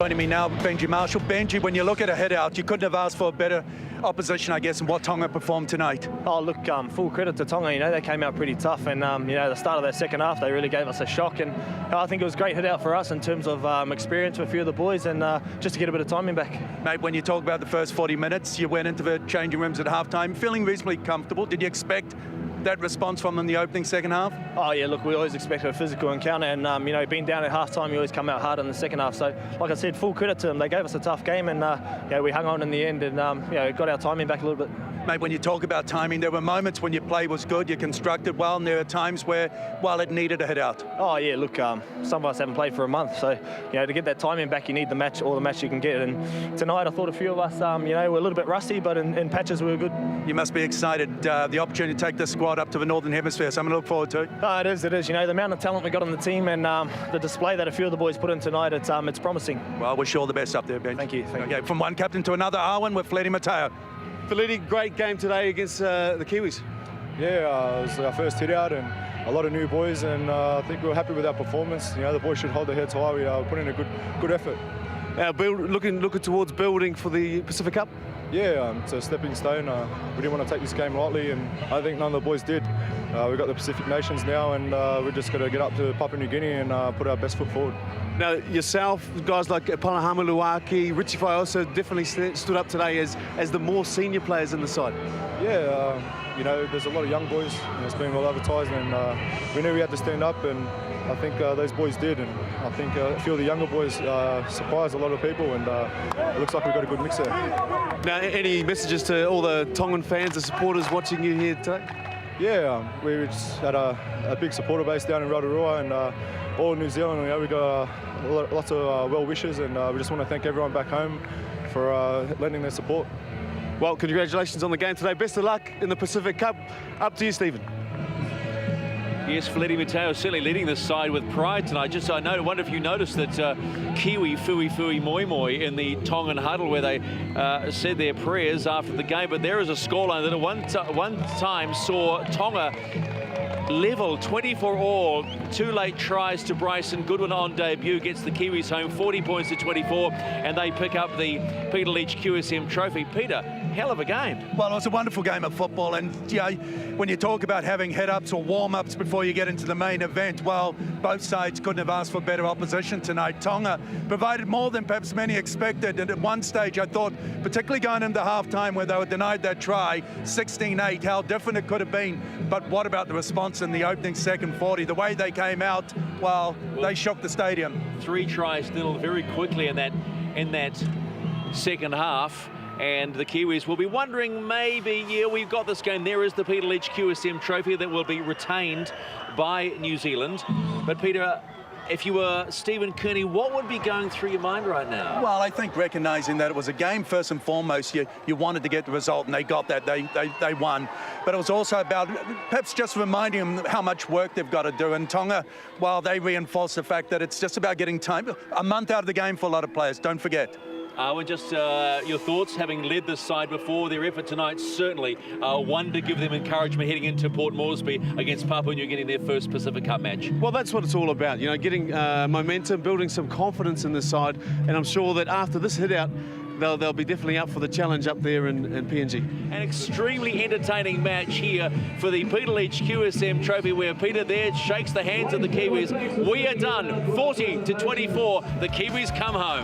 Joining me now, Benji Marshall. Benji, when you look at a hit out, you couldn't have asked for a better opposition, I guess, than what Tonga performed tonight. Oh, look, full credit to Tonga. You know, they came out pretty tough, and you know, the start of their second half, they really gave us a shock, and I think it was a great hit out for us in terms of experience with a few of the boys, and just to get a bit of timing back. Mate, when you talk about the first 40 minutes, you went into the changing rooms at halftime feeling reasonably comfortable. Did you expect that response from them in the opening second half? Oh yeah, look, we always expect a physical encounter, and you know, being down at halftime, you always come out hard in the second half. So, like I said, full credit to them. They gave us a tough game, and you know, we hung on in the end, and you know, got our timing back a little bit. Mate, when you talk about timing, there were moments when your play was good, you constructed well, and there are times where, well, it needed a hit out. Oh yeah, look, some of us haven't played for a month, so you know, to get that timing back, you need the match, all the match you can get. And tonight, I thought a few of us, you know, were a little bit rusty, but in patches we were good. You must be excited, the opportunity to take this squad squad up to the Northern Hemisphere, something to look forward to. It is. You know, the amount of talent we got on the team and the display that a few of the boys put in tonight, it's promising. Well, wish you all the best up there, Ben. Thank you. Okay, from one captain to another, Arwen with Fletty Mateo. Fletty, great game today against the Kiwis. Yeah, it was our first hit out and a lot of new boys, and I think we were happy with our performance. You know, the boys should hold their heads high. We put in a good effort. Looking towards building for the Pacific Cup. Yeah, it's a stepping stone. We didn't want to take this game lightly, and I think none of the boys did. We've got the Pacific Nations now, and we're just got to get up to Papua New Guinea and put our best foot forward. Now, yourself, guys like Panahama Luaki, Richie Fai also definitely stood up today as the more senior players in the side. Yeah, you know, there's a lot of young boys. It's been well advertised, and we knew we had to stand up, and I think those boys did, and I think a few of the younger boys surprised a lot of people, and it looks like we've got a good mix there. Now, any messages to all the Tongan fans, the supporters watching you here today? Yeah, we just had a big supporter base down in Rotorua, and all New Zealand. You know, we got lots of well wishers, and we just want to thank everyone back home for lending their support. Well, congratulations on the game today. Best of luck in the Pacific Cup. Up to you, Stephen. Yes, Fletty Mateo certainly leading this side with pride tonight. I wonder if you noticed that Kiwi Fui Moi Moi in the Tongan huddle where they said their prayers after the game. But there is a scoreline that at one time saw Tonga level 24-all. 2 late tries to Bryson Goodwin on debut gets the Kiwis home 40 points to 24, and they pick up the Peter Leach QSM trophy. Peter, hell of a game. Well, it was a wonderful game of football, and you know, when you talk about having head-ups or warm-ups before you get into the main event, well, both sides couldn't have asked for better opposition tonight. Tonga provided more than perhaps many expected, and at one stage I thought, particularly going into half-time where they were denied that try, 16-8, how different it could have been. But what about the response in the opening second 40? The way they came out, well, they shook the stadium. 3 tries still very quickly in that second half. And the Kiwis will be wondering, maybe, yeah, we've got this game. There is the Peter Leach QSM trophy that will be retained by New Zealand. But Peter, if you were Stephen Kearney, what would be going through your mind right now? Well, I think recognising that it was a game first and foremost, you wanted to get the result, and they got that. They won. But it was also about perhaps just reminding them how much work they've got to do. And Tonga, well, they reinforced the fact that it's just about getting time. A month out of the game for a lot of players, don't forget. Arwen, just your thoughts, having led this side before, their effort tonight certainly one to give them encouragement heading into Port Moresby against Papua New Guinea, their first Pacific Cup match. Well, that's what it's all about, you know, getting momentum, building some confidence in the side, and I'm sure that after this hit out, they'll be definitely up for the challenge up there in PNG. An extremely entertaining match here for the Peter Leach QSM trophy, where Peter there shakes the hands of the Kiwis. We are done, 40 to 24, the Kiwis come home.